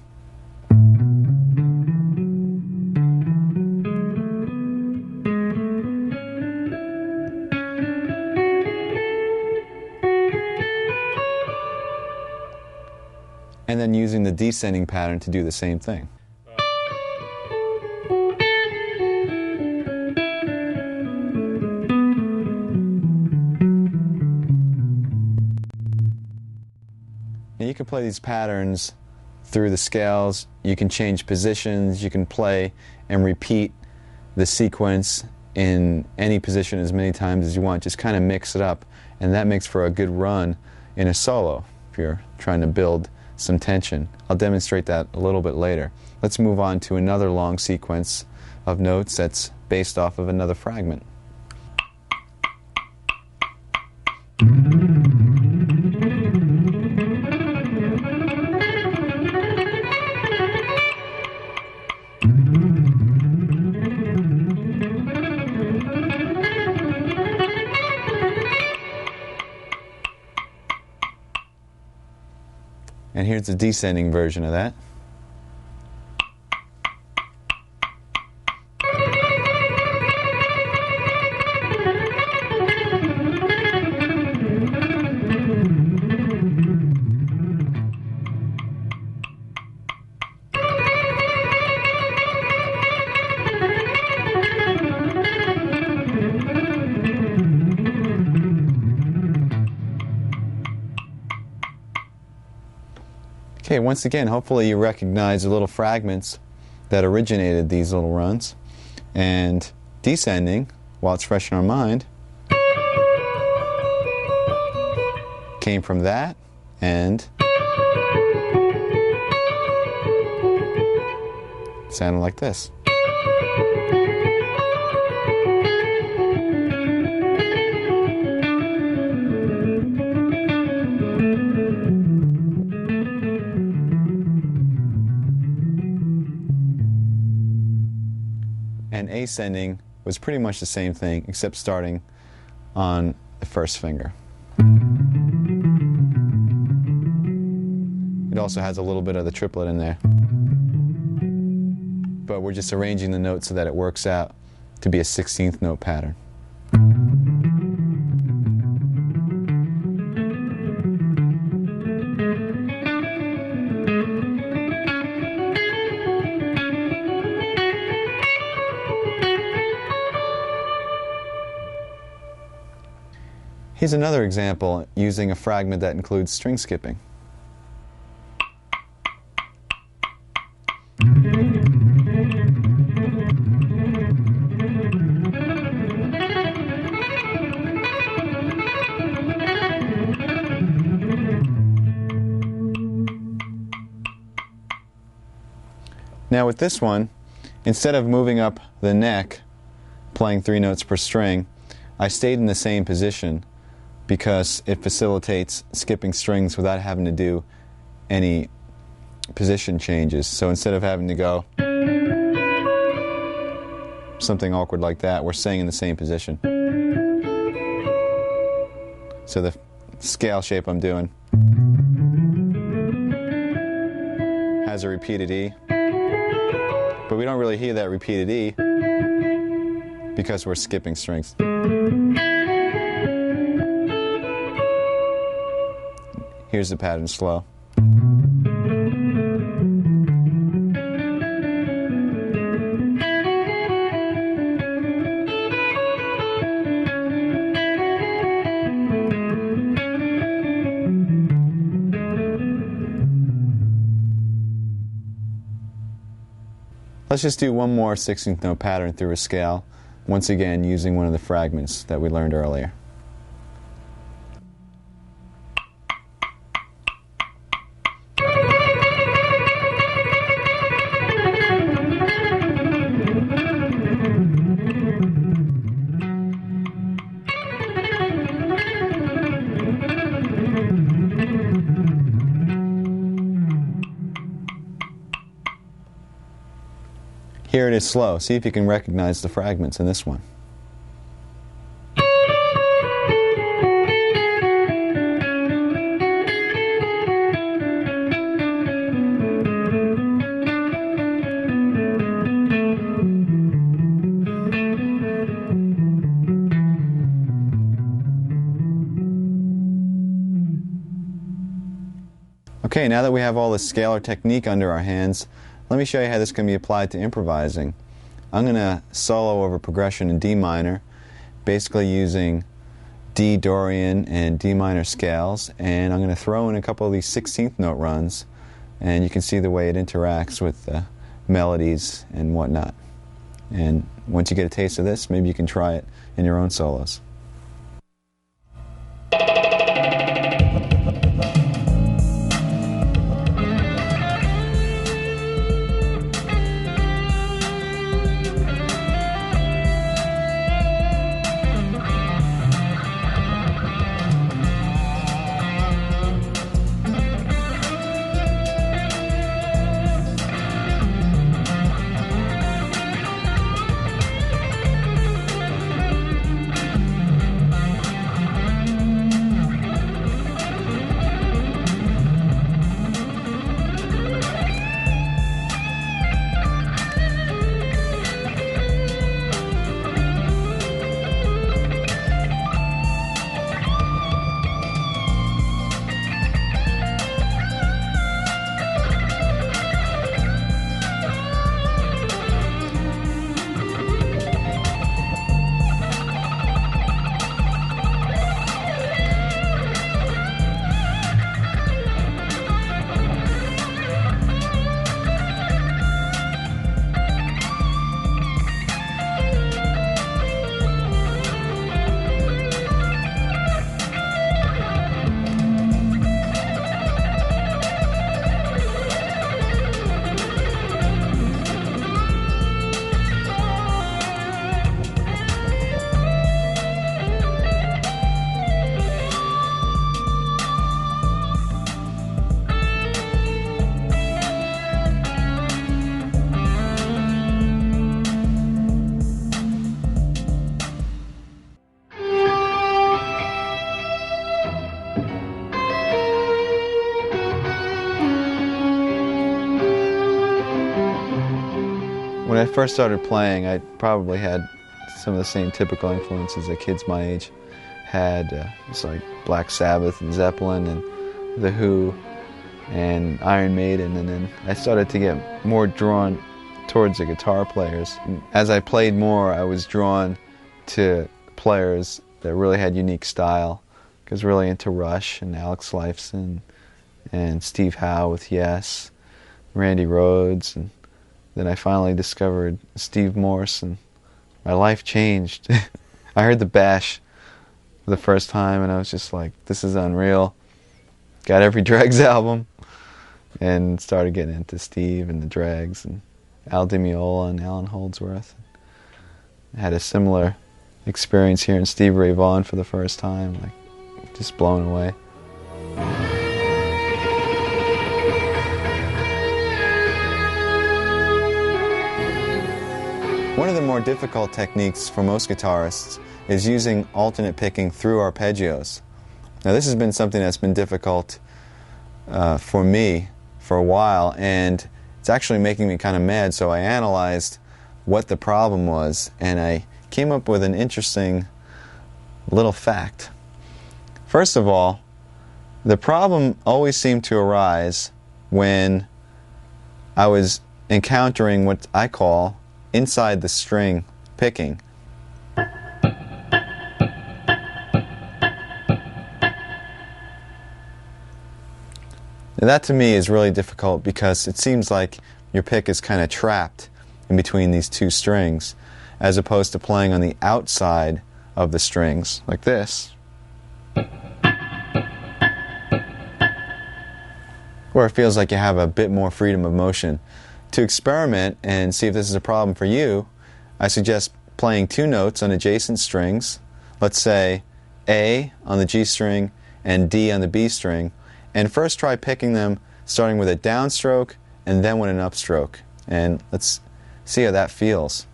And then using the descending pattern to do the same thing. And you can play these patterns through the scales. You can change positions. You can play and repeat the sequence in any position as many times as you want. Just kind of mix it up. And that makes for a good run in a solo if you're trying to build some tension. I'll demonstrate that a little bit later. Let's move on to another long sequence of notes that's based off of another fragment. And here's the descending version of that. Okay, once again, hopefully you recognize the little fragments that originated these little runs. And descending, while it's fresh in our mind, came from that and sounded like this. And ascending was pretty much the same thing, except starting on the first finger. It also has a little bit of the triplet in there. But we're just arranging the notes so that it works out to be a 16th note pattern. Here's another example using a fragment that includes string skipping. Now with this one, instead of moving up the neck, playing 3 notes per string, I stayed in the same position because it facilitates skipping strings without having to do any position changes. So instead of having to go something awkward like that, we're staying in the same position. So the scale shape I'm doing has a repeated E, but we don't really hear that repeated E because we're skipping strings. Here's the pattern slow. Let's just do one more 16th note pattern through a scale, once again using one of the fragments that we learned earlier. Here it is slow. See if you can recognize the fragments in this one. Okay, now that we have all the scalar technique under our hands, let me show you how this can be applied to improvising. I'm going to solo over progression in D minor, basically using D Dorian and D minor scales, and I'm going to throw in a couple of these 16th note runs, and you can see the way it interacts with the melodies and whatnot. And once you get a taste of this, maybe you can try it in your own solos. When I first started playing, I probably had some of the same typical influences that kids my age had. It's like Black Sabbath and Zeppelin and The Who and Iron Maiden, and then I started to get more drawn towards the guitar players. And as I played more, I was drawn to players that really had unique style. I was really into Rush and Alex Lifeson and Steve Howe with Yes, Randy Rhoads, and then I finally discovered Steve Morse, and my life changed. I heard The Bash for the first time, and I was just like, this is unreal. Got every Dregs album, and started getting into Steve and the Dregs, and Al Di Meola and Alan Holdsworth. I had a similar experience here in Stevie Ray Vaughan for the first time, like just blown away. One of the more difficult techniques for most guitarists is using alternate picking through arpeggios. Now this has been something that's been difficult for me for a while, and it's actually making me kind of mad, so I analyzed what the problem was, and I came up with an interesting little fact. First of all, the problem always seemed to arise when I was encountering what I call inside the string picking. Now that to me is really difficult because it seems like your pick is kind of trapped in between these two strings, as opposed to playing on the outside of the strings like this, where it feels like you have a bit more freedom of motion. To experiment and see if this is a problem for you, I suggest playing two notes on adjacent strings, let's say A on the G string and D on the B string, and first try picking them starting with a downstroke and then with an upstroke. And let's see how that feels.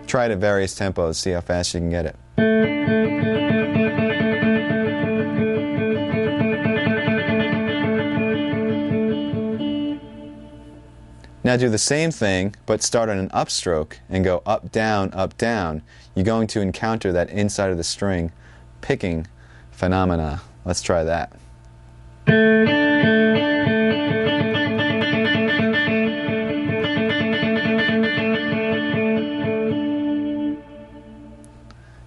Try it at various tempos, see how fast you can get it. Now do the same thing, but start on an upstroke and go up, down, up, down. You're going to encounter that inside of the string picking phenomena. Let's try that.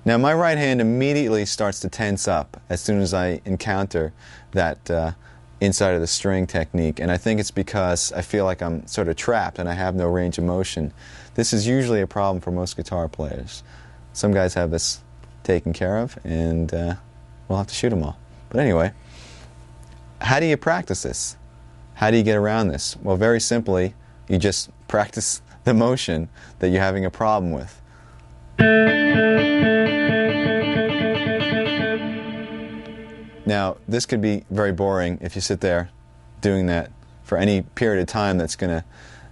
Now my right hand immediately starts to tense up as soon as I encounter that inside of the string technique, and I think it's because I feel like I'm sort of trapped and I have no range of motion. This is usually a problem for most guitar players. Some guys have this taken care of, and we'll have to shoot them all. But anyway, how do you practice this? How do you get around this? Well, very simply, you just practice the motion that you're having a problem with. Now, this could be very boring if you sit there doing that for any period of time that's going to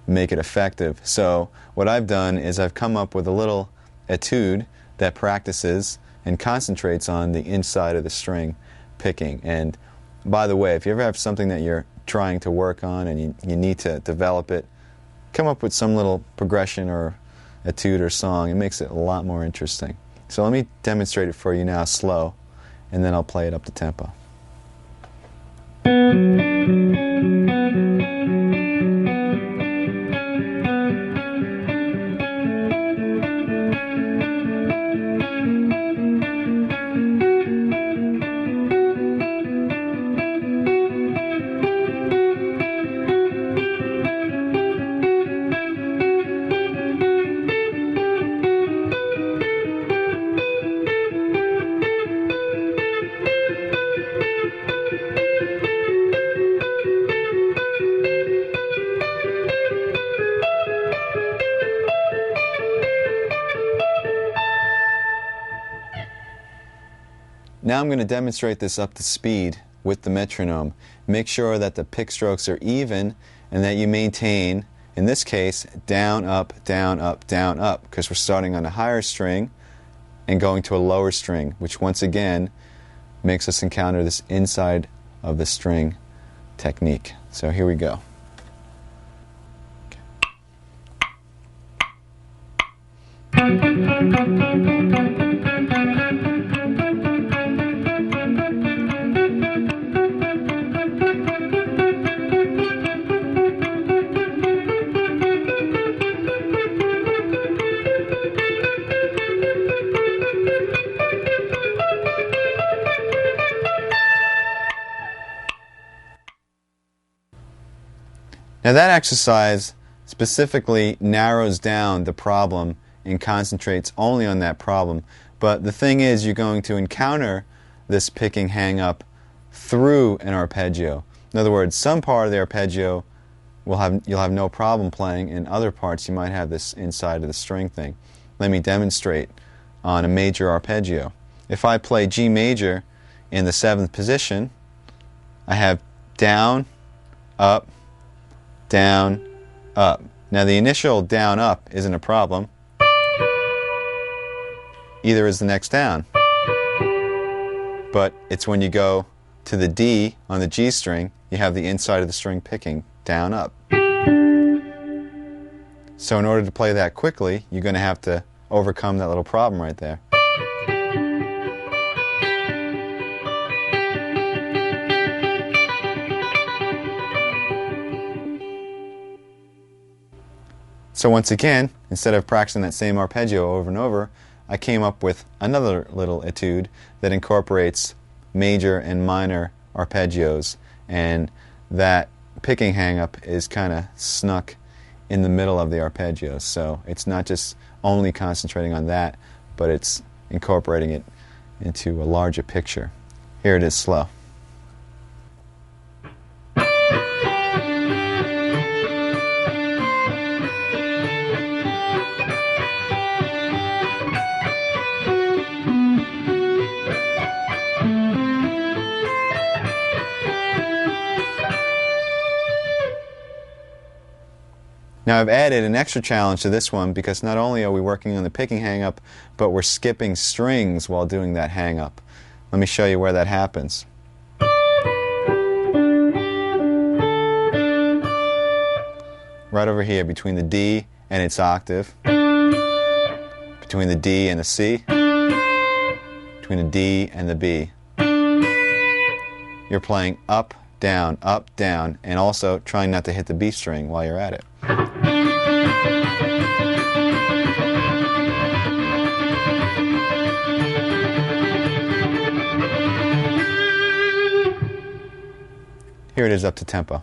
make it effective. So what I've done is I've come up with a little etude that practices and concentrates on the inside of the string picking. And by the way, if you ever have something that you're trying to work on and you need to develop it, come up with some little progression or etude or song. It makes it a lot more interesting. So let me demonstrate it for you now slow, and then I'll play it up to tempo. Now I'm going to demonstrate this up to speed with the metronome. Make sure that the pick strokes are even and that you maintain, in this case, down, up, down, up, down, up, because we're starting on a higher string and going to a lower string, which once again makes us encounter this inside of the string technique. So here we go. Now that exercise specifically narrows down the problem and concentrates only on that problem. But the thing is, you're going to encounter this picking hang-up through an arpeggio. In other words, some part of the arpeggio you'll have no problem playing, and other parts you might have this inside of the string thing. Let me demonstrate on a major arpeggio. If I play G major in the 7th position, I have down, up, down, up. Now the initial down, up isn't a problem. Either is the next down. But it's when you go to the D on the G string, you have the inside of the string picking down, up. So in order to play that quickly, you're going to have to overcome that little problem right there. So once again, instead of practicing that same arpeggio over and over, I came up with another little etude that incorporates major and minor arpeggios, and that picking hang-up is kind of snuck in the middle of the arpeggios. So it's not just only concentrating on that, but it's incorporating it into a larger picture. Here it is slow. Now I've added an extra challenge to this one because not only are we working on the picking hang-up, but we're skipping strings while doing that hang-up. Let me show you where that happens. Right over here between the D and its octave, between the D and the C, between the D and the B. you're playing up, down, and also trying not to hit the B string while you're at it. Here it is up to tempo.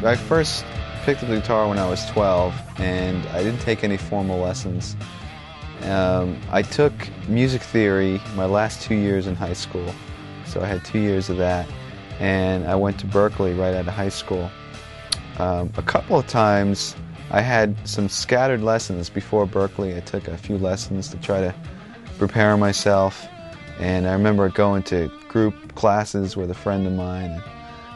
I first picked up the guitar when I was 12, and I didn't take any formal lessons. I took music theory my last 2 years in high school, so I had 2 years of that, and I went to Berkeley right out of high school. A couple of times I had some scattered lessons before Berkeley. I took a few lessons to try to prepare myself, and I remember going to group classes with a friend of mine,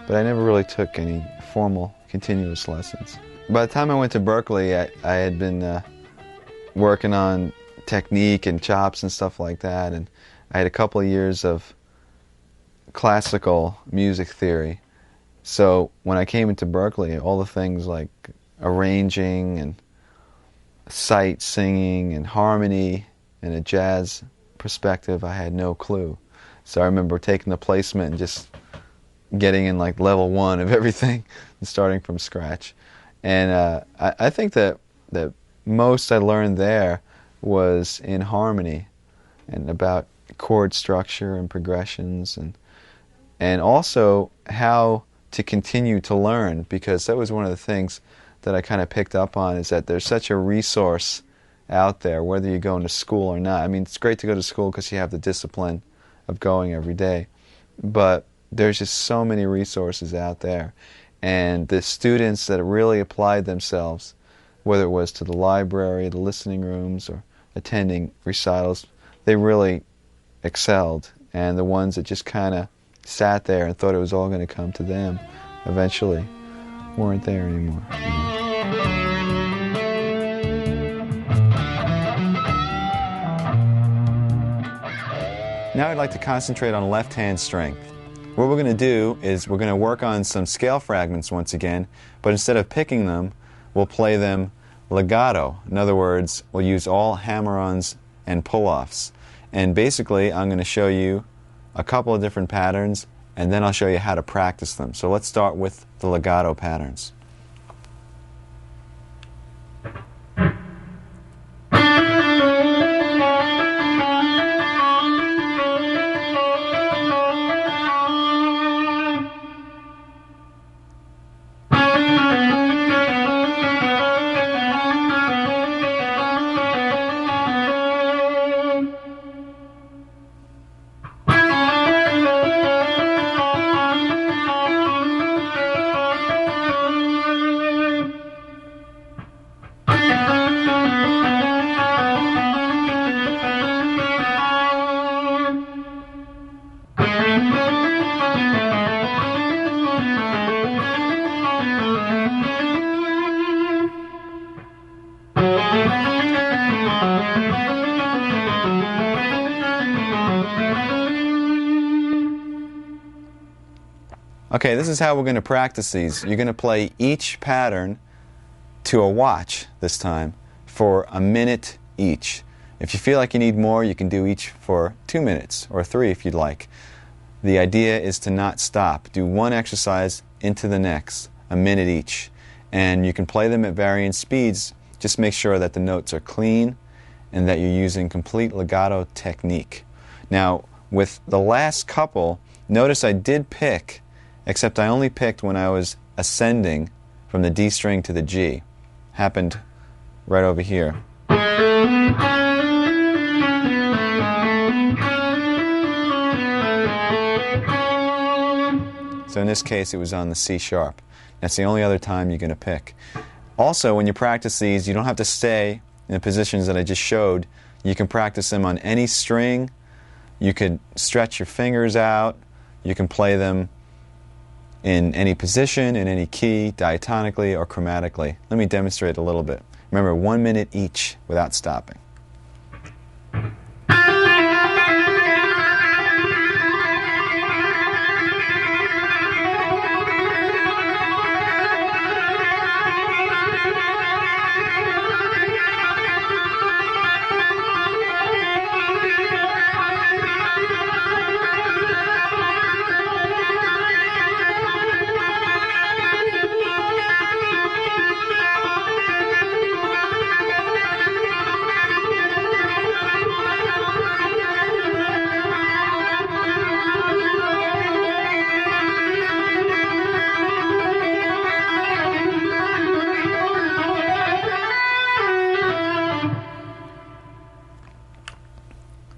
but I never really took any formal continuous lessons. By the time I went to Berkeley, I had been working on technique and chops and stuff like that, and I had a couple of years of classical music theory. So when I came into Berkeley, all the things like arranging and sight singing and harmony and a jazz perspective, I had no clue. So I remember taking the placement and just getting in like level 1 of everything and starting from scratch. And I think that most I learned there was in harmony and about chord structure and progressions, and also how to continue to learn, because that was one of the things that I kind of picked up on, is that there's such a resource out there, whether you're going to school or not. I mean, it's great to go to school because you have the discipline of going every day, but there's just so many resources out there. And the students that really applied themselves, whether it was to the library, the listening rooms, or attending recitals, they really excelled. And the ones that just kind of sat there and thought it was all going to come to them eventually weren't there anymore. Now I'd like to concentrate on left-hand strength. What we're going to do is we're going to work on some scale fragments once again, but instead of picking them, we'll play them legato. In other words, we'll use all hammer-ons and pull-offs. And basically, I'm going to show you a couple of different patterns, and then I'll show you how to practice them. So let's start with the legato patterns. Okay, this is how we're going to practice these. You're going to play each pattern to a watch this time for a minute each. If you feel like you need more, you can do each for 2 minutes or 3 if you'd like. The idea is to not stop. Do one exercise into the next, a minute each. And you can play them at varying speeds. Just make sure that the notes are clean and that you're using complete legato technique. Now, with the last couple, notice I did pick, except I only picked when I was ascending from the D string to the G. Happened right over here. So in this case, it was on the C sharp. That's the only other time you're going to pick. Also, when you practice these, you don't have to stay in the positions that I just showed. You can practice them on any string. You could stretch your fingers out. You can play them in any position, in any key, diatonically or chromatically. Let me demonstrate a little bit. Remember, 1 minute each without stopping.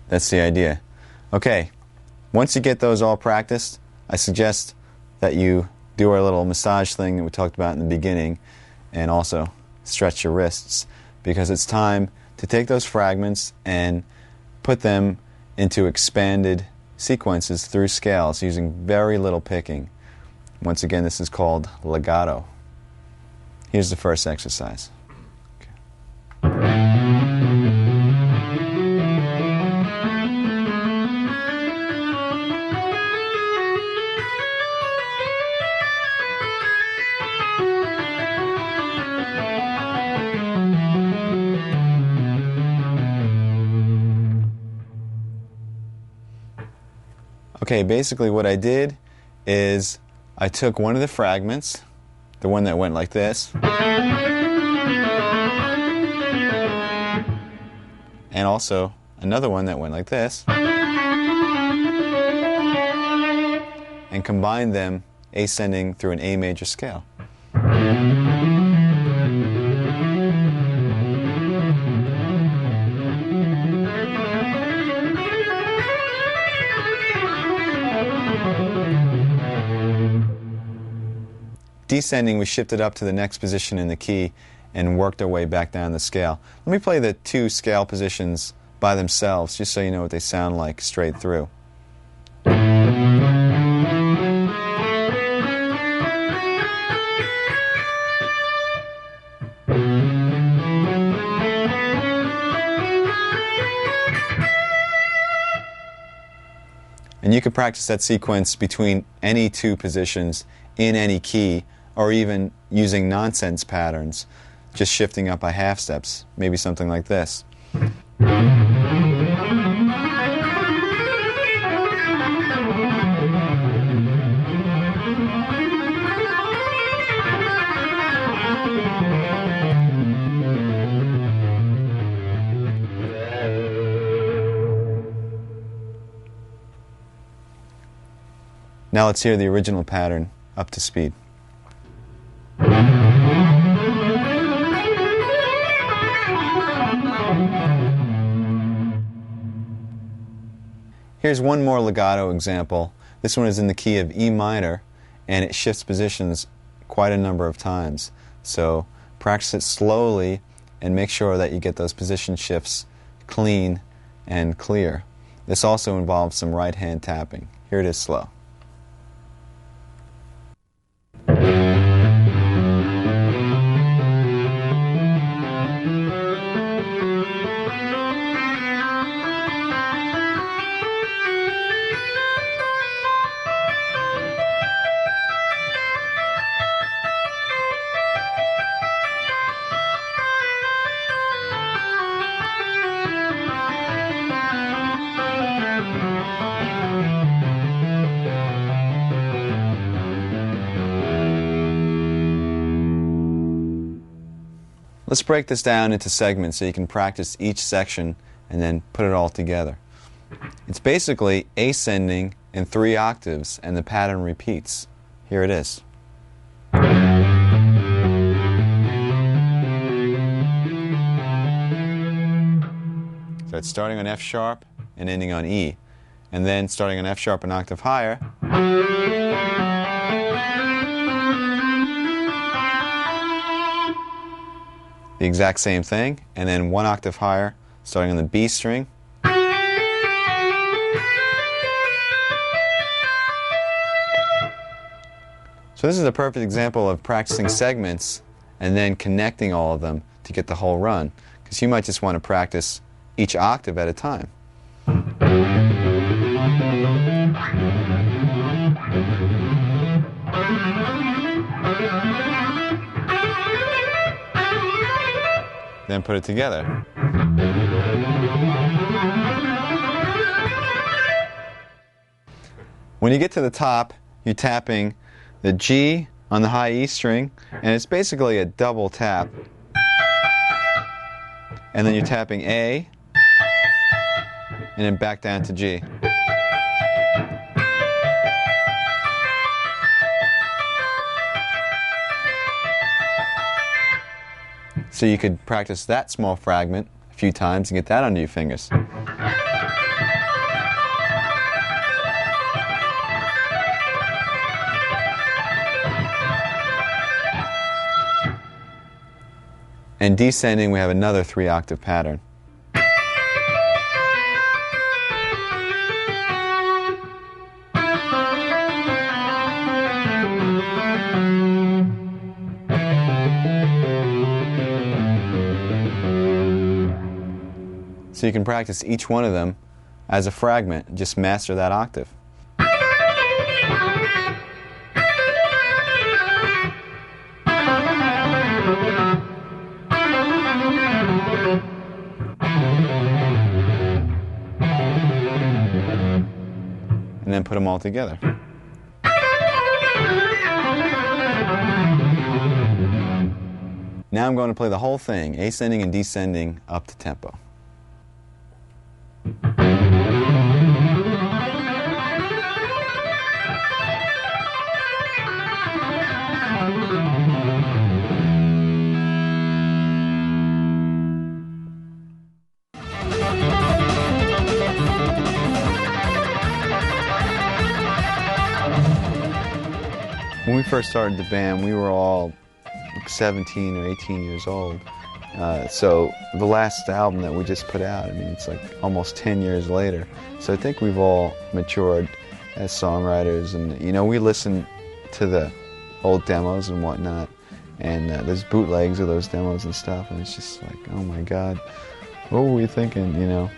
That's the idea. Okay, once you get those all practiced, I suggest that you do our little massage thing that we talked about in the beginning, and also stretch your wrists, because it's time to take those fragments and put them into expanded sequences through scales using very little picking. Once again, this is called legato. Here's the first exercise. Okay, basically what I did is I took one of the fragments, the one that went like this, and also another one that went like this, and combined them ascending through an A major scale. Descending, we shifted up to the next position in the key and worked our way back down the scale. Let me play the two scale positions by themselves, just so you know what they sound like straight through. And you can practice that sequence between any two positions in any key, or even using nonsense patterns, just shifting up by half steps, maybe something like this. Now let's hear the original pattern up to speed. Here's one more legato example. This one is in the key of E minor, and it shifts positions quite a number of times. So practice it slowly and make sure that you get those position shifts clean and clear. This also involves some right hand tapping. Here it is slow. Let's break this down into segments so you can practice each section and then put it all together. It's basically ascending in 3 octaves, and the pattern repeats. Here it is. So it's starting on F sharp and ending on E, and then starting on F sharp an octave higher, the exact same thing, and then 1 octave higher, starting on the B string, So this is a perfect example of practicing segments and then connecting all of them to get the whole run. Because you might just want to practice each octave at a time. Then put it together. When you get to the top, you're tapping the G on the high E string, and it's basically a double tap. And then you're tapping A, and then back down to G. So you could practice that small fragment a few times and get that under your fingers. And descending, we have another 3-octave pattern. So you can practice each one of them as a fragment, just master that octave. And then put them all together. Now I'm going to play the whole thing, ascending and descending up to tempo. When we first started the band, we were all 17 or 18 years old. So the last album that we just put out, I mean, it's like almost 10 years later. So I think we've all matured as songwriters, and you know, we listen to the old demos and whatnot, and there's bootlegs of those demos and stuff, and it's just like, oh my God, what were we thinking, you know?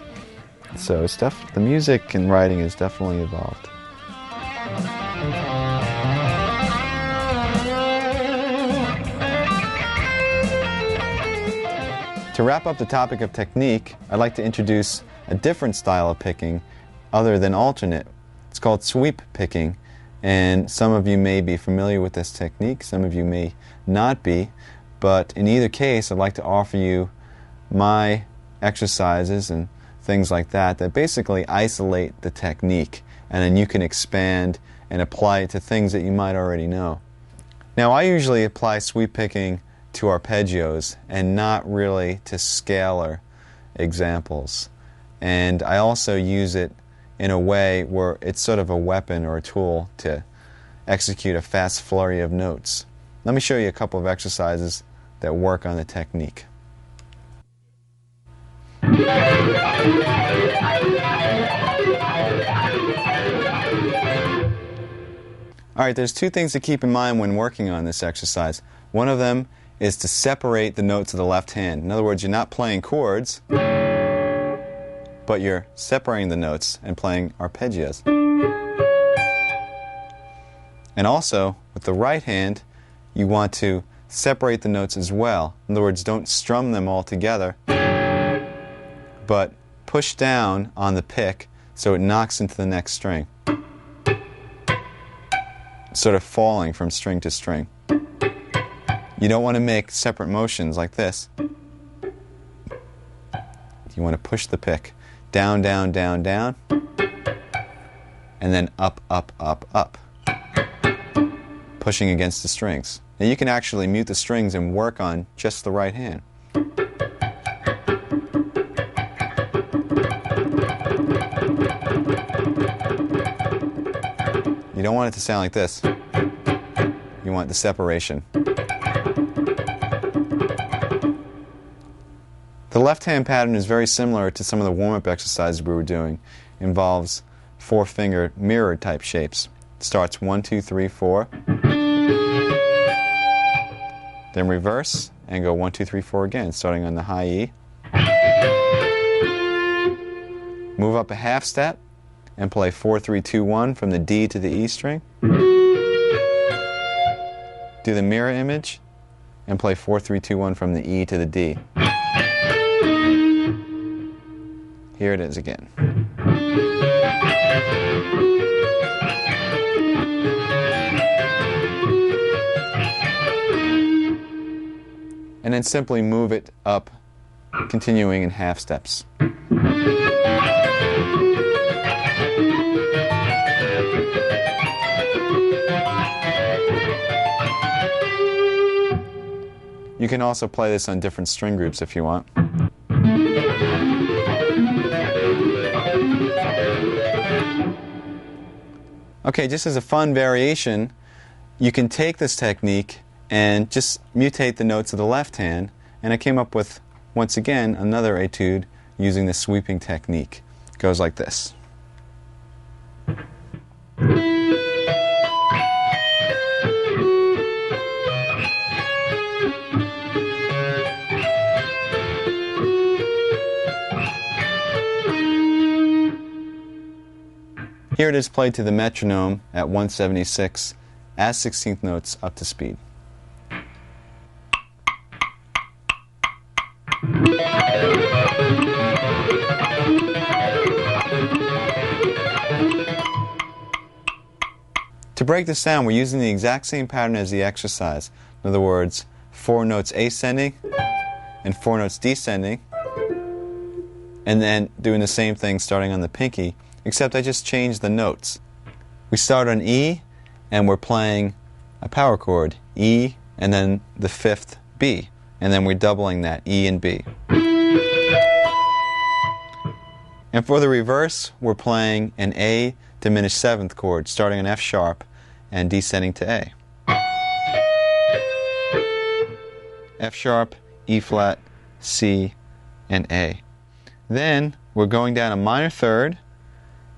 So the music and writing has definitely evolved. To wrap up the topic of technique, I'd like to introduce a different style of picking other than alternate. It's called sweep picking, and some of you may be familiar with this technique, some of you may not be, but in either case I'd like to offer you my exercises and things like that basically isolate the technique, and then you can expand and apply it to things that you might already know. Now I usually apply sweep picking to arpeggios and not really to scalar examples. And I also use it in a way where it's sort of a weapon or a tool to execute a fast flurry of notes. Let me show you a couple of exercises that work on the technique. Alright, there's two things to keep in mind when working on this exercise. One of them is to separate the notes of the left hand. In other words, you're not playing chords, but you're separating the notes and playing arpeggios. And also, with the right hand, you want to separate the notes as well. In other words, don't strum them all together, but push down on the pick so it knocks into the next string, sort of falling from string to string. You don't want to make separate motions like this. You want to push the pick down, down, down, down, and then up, up, up, up, pushing against the strings. Now you can actually mute the strings and work on just the right hand. You don't want it to sound like this. You want the separation. The left-hand pattern is very similar to some of the warm-up exercises we were doing. It involves 4-finger mirror type shapes. It starts 1, 2, 3, 4. then reverse, and go 1, 2, 3, 4 again, starting on the high E. Move up a half step, and play 4, 3, 2, 1 from the D to the E string. Do the mirror image, and play 4, 3, 2, 1 from the E to the D. Here it is again. And then simply move it up, continuing in half steps. You can also play this on different string groups if you want. Okay, just as a fun variation, you can take this technique and just mutate the notes of the left hand, and I came up with, once again, another etude using the sweeping technique. It goes like this. Here it is played to the metronome at 176 as 16th notes up to speed. To break this down, we're using the exact same pattern as the exercise. In other words, 4 notes ascending and 4 notes descending, and then doing the same thing starting on the pinky, except I just changed the notes. We start on E, and we're playing a power chord, E, and then the 5th B, and then we're doubling that, E and B. And for the reverse, we're playing an A diminished 7th chord, starting on F sharp and descending to A. F sharp, E flat, C, and A. Then we're going down a minor third,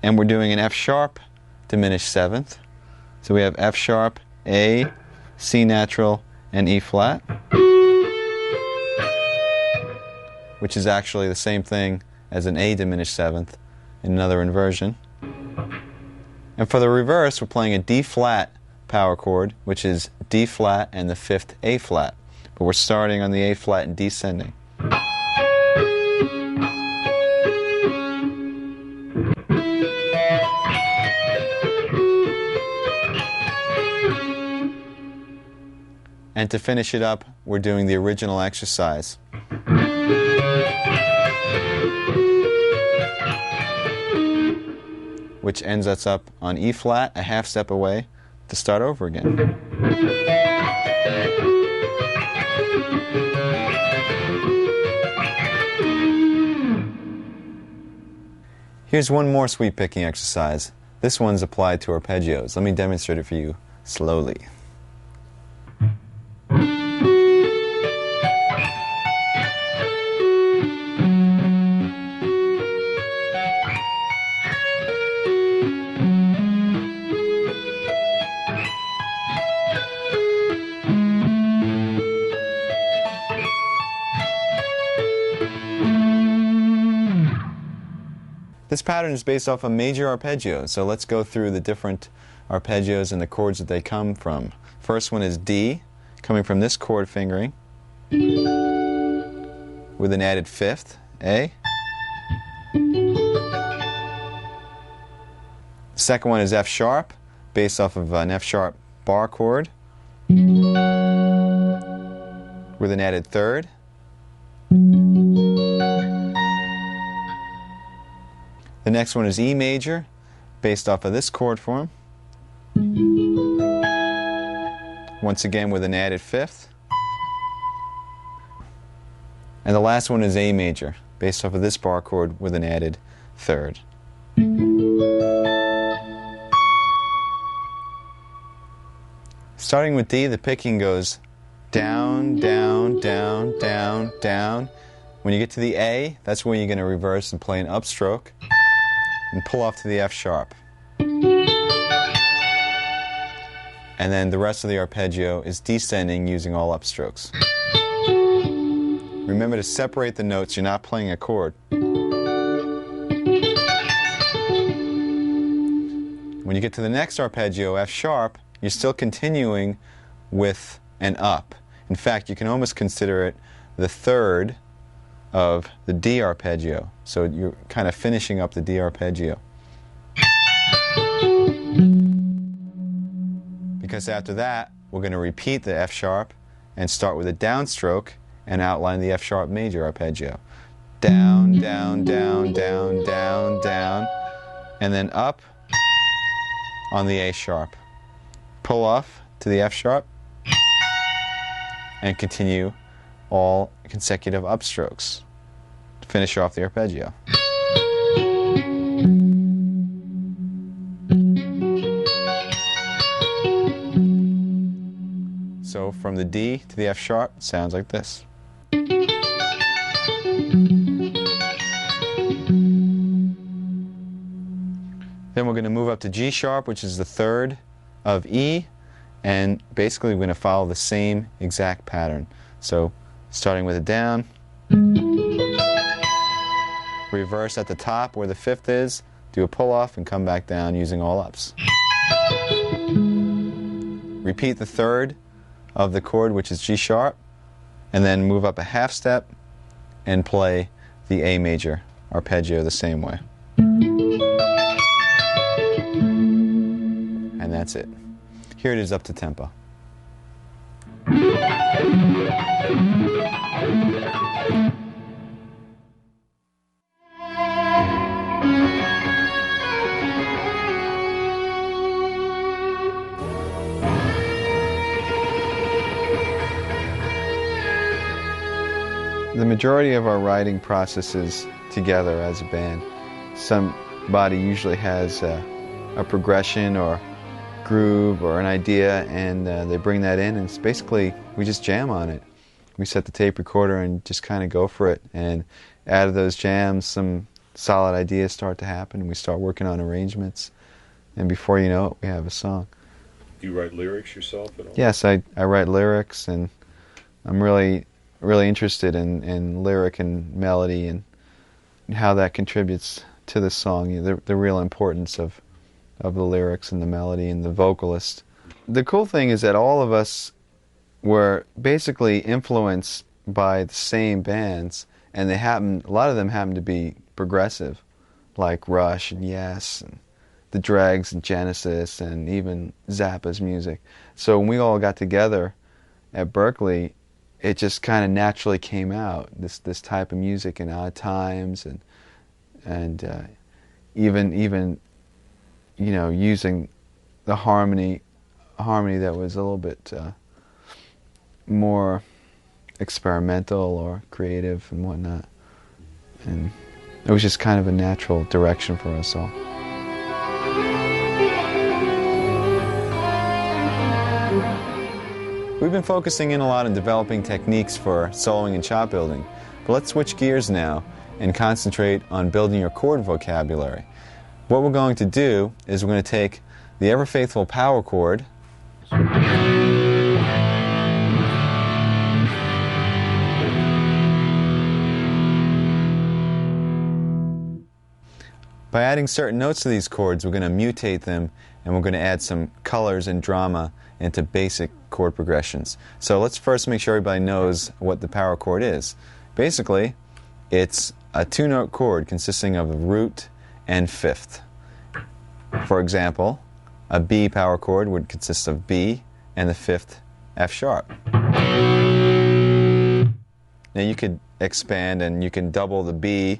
and we're doing an F sharp diminished 7th. So we have F sharp, A, C natural, and E flat, which is actually the same thing as an A diminished 7th in another inversion. And for the reverse, we're playing a D flat power chord, which is D flat and the 5th A flat. But we're starting on the A flat and descending. And to finish it up, we're doing the original exercise. Which ends us up on E flat, a half step away, to start over again. Here's one more sweep picking exercise. This one's applied to arpeggios. Let me demonstrate it for you slowly. This pattern is based off a major arpeggio, so let's go through the different arpeggios and the chords that they come from. First one is D, coming from this chord fingering, with an added 5th, A. The second one is F sharp, based off of an F sharp bar chord, with an added 3rd. The next one is E major, based off of this chord form, once again with an added 5th. And the last one is A major, based off of this bar chord with an added 3rd. Starting with D, the picking goes down, down, down, down, down. When you get to the A, that's when you're going to reverse and play an upstroke and pull off to the F sharp. And and then the rest of the arpeggio is descending using all upstrokes. Remember to separate the notes. You're not playing a chord. When you get to the next arpeggio, F sharp, you're still continuing with an up. In fact, you can almost consider it the third of the D arpeggio. So you're kind of finishing up the D arpeggio. Because after that, we're going to repeat the F sharp and start with a downstroke and outline the F sharp major arpeggio. Down, down, down, down, down, down, and then up on the A sharp. Pull off to the F sharp and continue all consecutive upstrokes to finish off the arpeggio. So from the D to the F sharp, it sounds like this. Then we're going to move up to G sharp, which is the third of E, and basically we're going to follow the same exact pattern. So starting with a down, reverse at the top where the fifth is, do a pull off and come back down using all ups. Repeat the third of the chord, which is G sharp, and then move up a half step and play the A major arpeggio the same way. And that's it. Here it is up to tempo. The majority of our writing process is together as a band. Somebody usually has a progression or groove or an idea, and they bring that in, and it's basically we just jam on it. We set the tape recorder and just kind of go for it, and out of those jams some solid ideas start to happen, and we start working on arrangements, and before you know it we have a song. Do you write lyrics yourself at all? Yes, I write lyrics, and I'm really interested in lyric and melody and how that contributes to the song, the real importance of the lyrics and the melody and the vocalist. The cool thing is that all of us were basically influenced by the same bands, and a lot of them happen to be progressive, like Rush and Yes and the Dregs and Genesis and even Zappa's music. So when we all got together at Berkeley, it just kind of naturally came out, this type of music in Odd Times, and even you know, using the harmony that was a little bit more experimental or creative and whatnot. And it was just kind of a natural direction for us all. We've been focusing in a lot on developing techniques for soloing and chop building, but let's switch gears now and concentrate on building your chord vocabulary. What we're going to do is we're going to take the ever-faithful power chord by adding certain notes to these chords, we're going to mutate them, and we're going to add some colors and drama into basic chord progressions. So let's first make sure everybody knows what the power chord is. Basically, it's a two-note chord consisting of a root and fifth. For example, a B power chord would consist of B and the fifth F sharp. Now you could expand and you can double the B,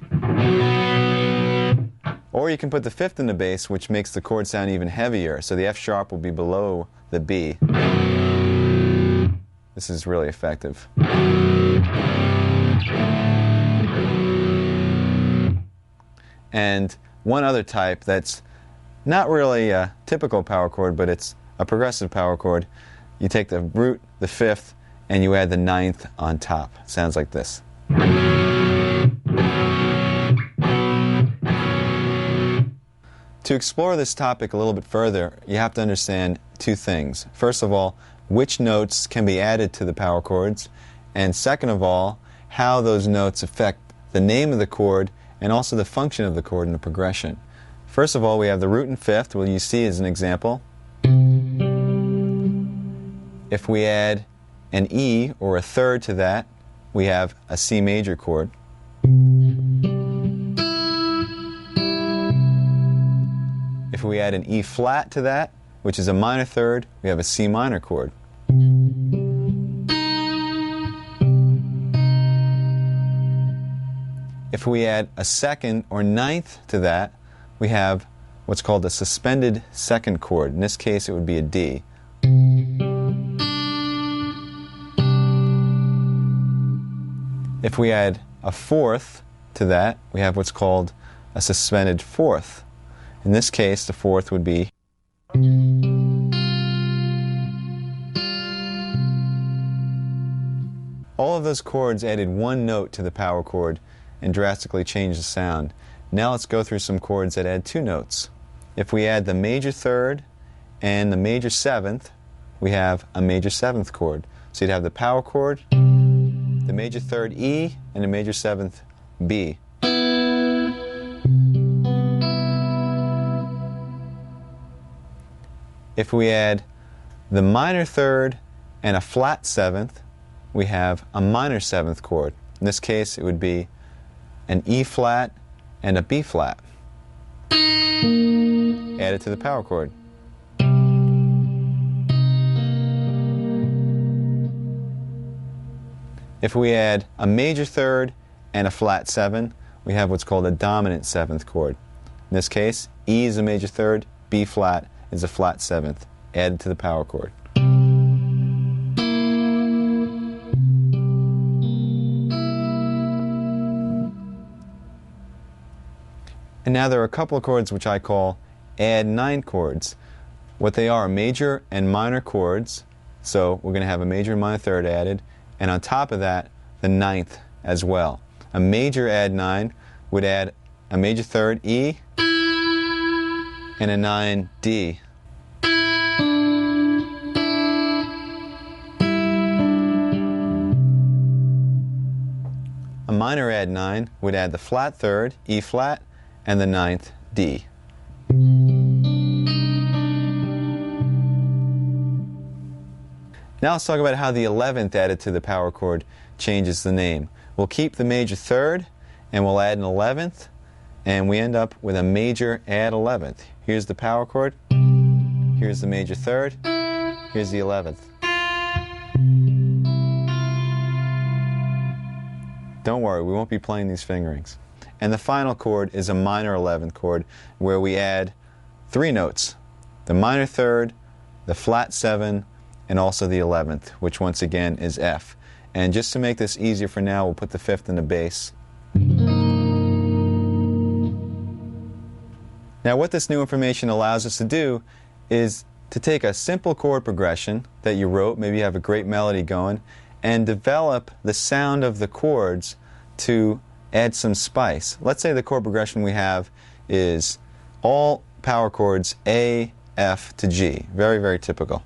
or you can put the fifth in the bass, which makes the chord sound even heavier, so the F sharp will be below the B. This is really effective. And one other type that's not really a typical power chord, but it's a progressive power chord. You take the root, the fifth, and you add the ninth on top. It sounds like this. To explore this topic a little bit further, you have to understand two things. First of all, which notes can be added to the power chords, and second of all, how those notes affect the name of the chord and also the function of the chord in the progression. First of all, we have the root and fifth, what you see as an example. If we add an E or a third to that, we have a C major chord. If we add an E flat to that, which is a minor third, we have a C minor chord. If we add a second or ninth to that, we have what's called a suspended second chord. In this case, it would be a D. If we add a fourth to that, we have what's called a suspended fourth. In this case, the fourth would be. All of those chords added one note to the power chord and drastically changed the sound. Now let's go through some chords that add two notes. If we add the major third and the major seventh, we have a major seventh chord. So you'd have the power chord, the major third E, and the major seventh B. If we add the minor third and a flat seventh, we have a minor seventh chord. In this case, it would be an E flat and a B flat added to the power chord. If we add a major third and a flat seven, we have what's called a dominant seventh chord. In this case, E is a major third, B flat is a flat seventh added to the power chord. And now there are a couple of chords which I call add nine chords. What they are major and minor chords. So we're going to have a major and minor third added, and on top of that, the ninth as well. A major add nine would add a major third E and a 9 D. A minor add nine would add the flat third, E flat, and the ninth, D. Now let's talk about how the 11th added to the power chord changes the name. We'll keep the major third, and we'll add an 11th, and we end up with a major add 11th. Here's the power chord, here's the major third, here's the 11th. Don't worry, we won't be playing these fingerings. And the final chord is a minor 11th chord where we add three notes. The minor third, the flat seven, and also the 11th, which once again is F. And just to make this easier for now, we'll put the fifth in the bass. Now what this new information allows us to do is to take a simple chord progression that you wrote, maybe you have a great melody going, and develop the sound of the chords to add some spice. Let's say the chord progression we have is all power chords A, F to G. Very, very typical.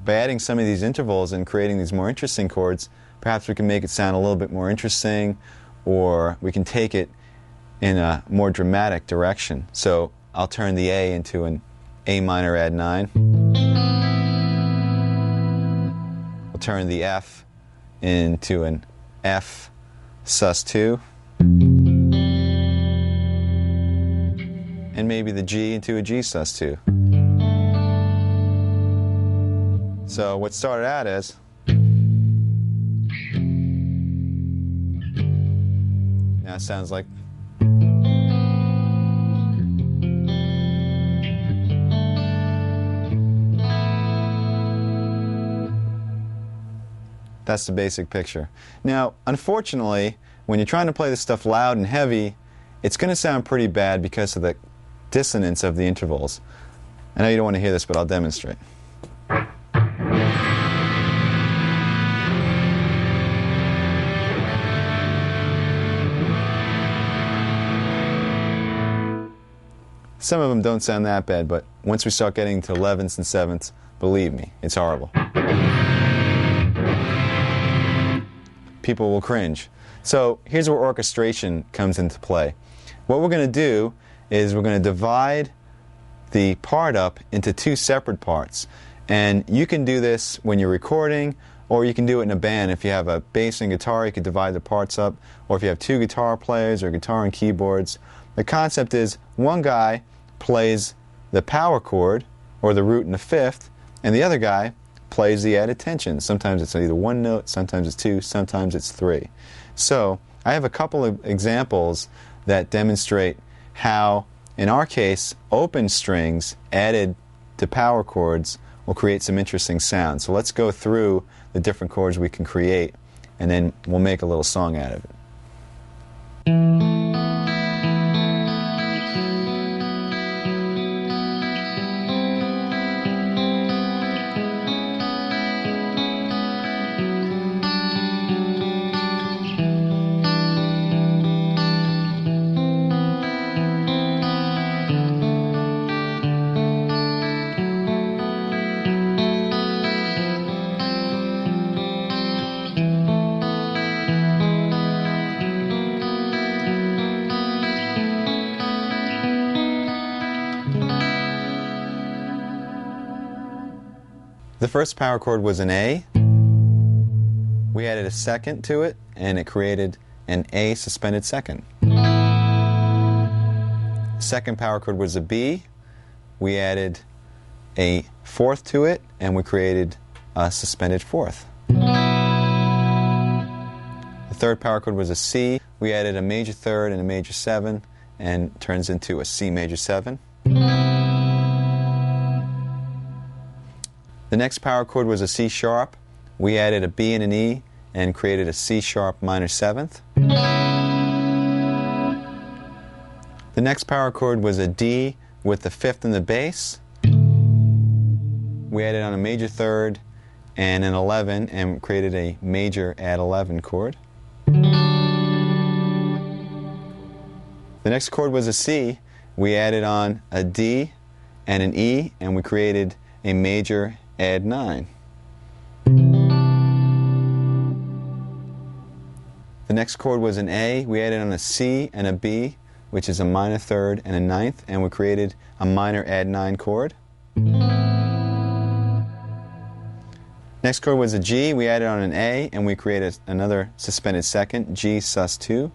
By adding some of these intervals and creating these more interesting chords, perhaps we can make it sound a little bit more interesting, or we can take it in a more dramatic direction. So I'll turn the A into an A minor add 9. We'll turn the F into an F sus 2. And maybe the G into a G sus 2. So what started out as now it sounds like that's the basic picture. Now, unfortunately, when you're trying to play this stuff loud and heavy, it's going to sound pretty bad because of the dissonance of the intervals. I know you don't want to hear this, but I'll demonstrate. some of them don't sound that bad, but once we start getting to 11ths and 7ths, believe me, it's horrible. People will cringe. So here's where orchestration comes into play. What we're going to do is we're going to divide the part up into two separate parts. And you can do this when you're recording, or you can do it in a band. If you have a bass and guitar, you can divide the parts up. Or if you have two guitar players or guitar and keyboards. The concept is one guy plays the power chord, or the root and the fifth, and the other guy plays the added tension. Sometimes it's either one note, sometimes it's two, sometimes it's three. So I have a couple of examples that demonstrate how, in our case, open strings added to power chords will create some interesting sounds. So let's go through the different chords we can create, and then we'll make a little song out of it. The first power chord was an A. We added a second to it, and it created an A suspended second. The second power chord was a B. We added a fourth to it, and we created a suspended fourth. The third power chord was a C. We added a major third and a major seven, and it turns into a C major seven. The next power chord was a C sharp. We added a B and an E and created a C sharp minor seventh. The next power chord was a D with the fifth and the bass. We added on a major third and an 11 and created a major add 11 chord. The next chord was a C. We added on a D and an E and we created a major add 9. The next chord was an A. We added on a C and a B, which is a minor third and a ninth, and we created a minor add 9 chord. Next chord was a G. We added on an A, and we created another suspended second, G sus 2.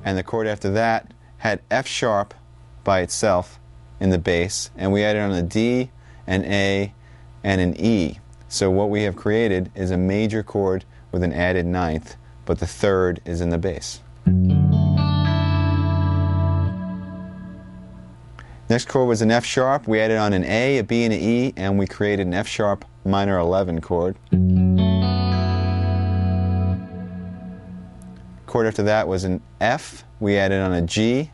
And the chord after that had F sharp by itself in the bass, and we added on a D, an A, and an E. So what we have created is a major chord with an added ninth, but the third is in the bass. Next chord was an F sharp. We added on an A, a B, and an E, and we created an F sharp minor 11 chord. Chord after that was an F. We added on a G,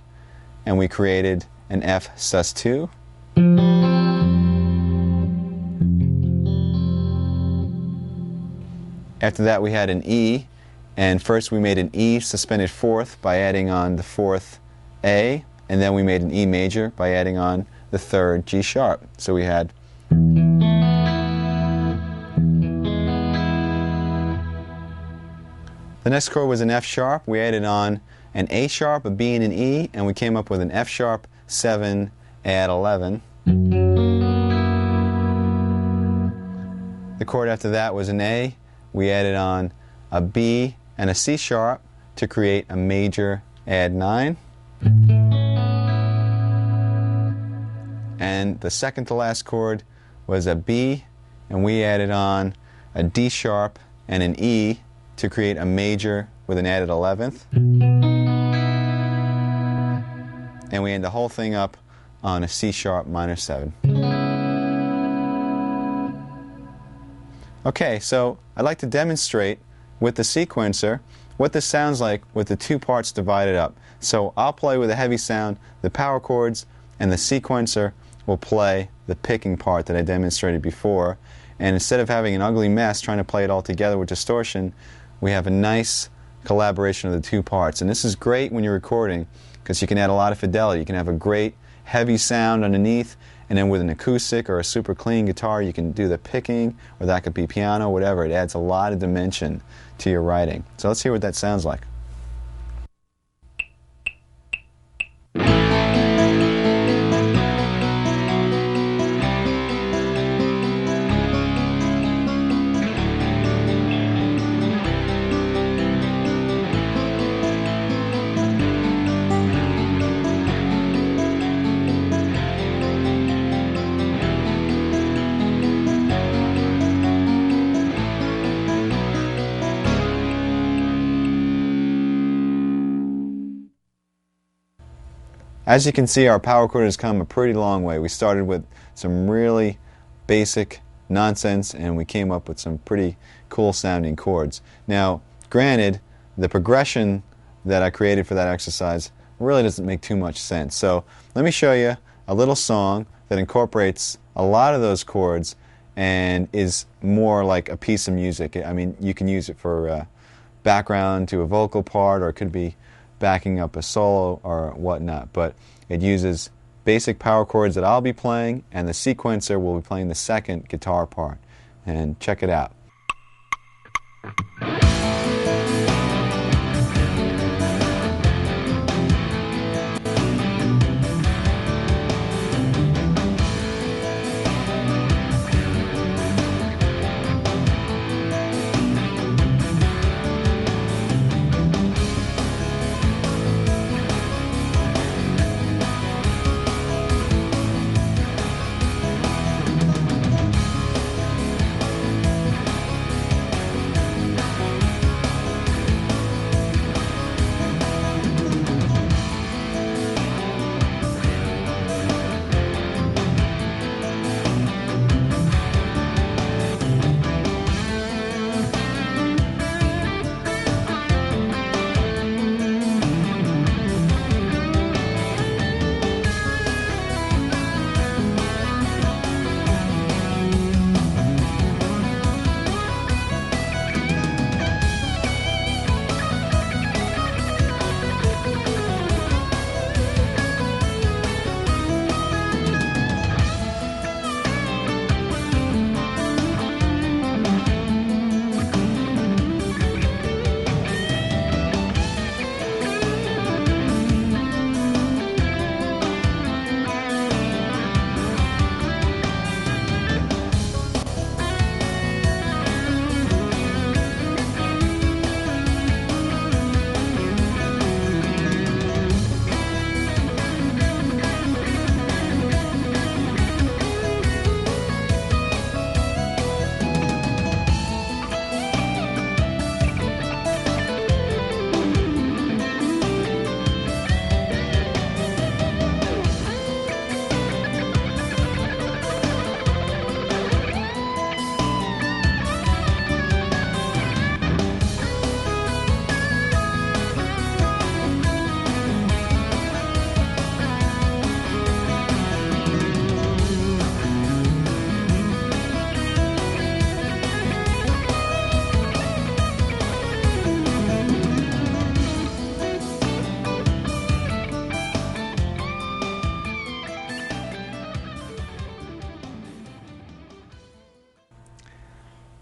and we created an F sus 2. After that we had an E, and first we made an E suspended fourth by adding on the fourth A, and then we made an E major by adding on the third G sharp. So we had the next chord was an F sharp. We added on an A sharp, a B, and an E, and we came up with an F sharp 7 add 11. The chord after that was an A. We added on a B and a C sharp to create a major add 9. And the second to last chord was a B, and we added on a D sharp and an E to create a major with an added 11th. And we end the whole thing up on a C sharp minor 7. Okay, so I'd like to demonstrate with the sequencer what this sounds like with the two parts divided up. So I'll play with a heavy sound, the power chords, and the sequencer will play the picking part that I demonstrated before. And instead of having an ugly mess trying to play it all together with distortion, we have a nice collaboration of the two parts. And this is great when you're recording, because because you can add a lot of fidelity. You can have a great heavy sound underneath, and then with an acoustic or a super clean guitar, you can do the picking, or that could be piano, whatever. It adds a lot of dimension to your writing. So let's hear what that sounds like. As you can see, our power chord has come a pretty long way. We started with some really basic nonsense, and we came up with some pretty cool sounding chords. Now, granted, the progression that I created for that exercise really doesn't make too much sense. So let me show you a little song that incorporates a lot of those chords and is more like a piece of music. I mean, you can use it for background to a vocal part, or it could be backing up a solo or whatnot, but it uses basic power chords that I'll be playing, and the sequencer will be playing the second guitar part. And check it out.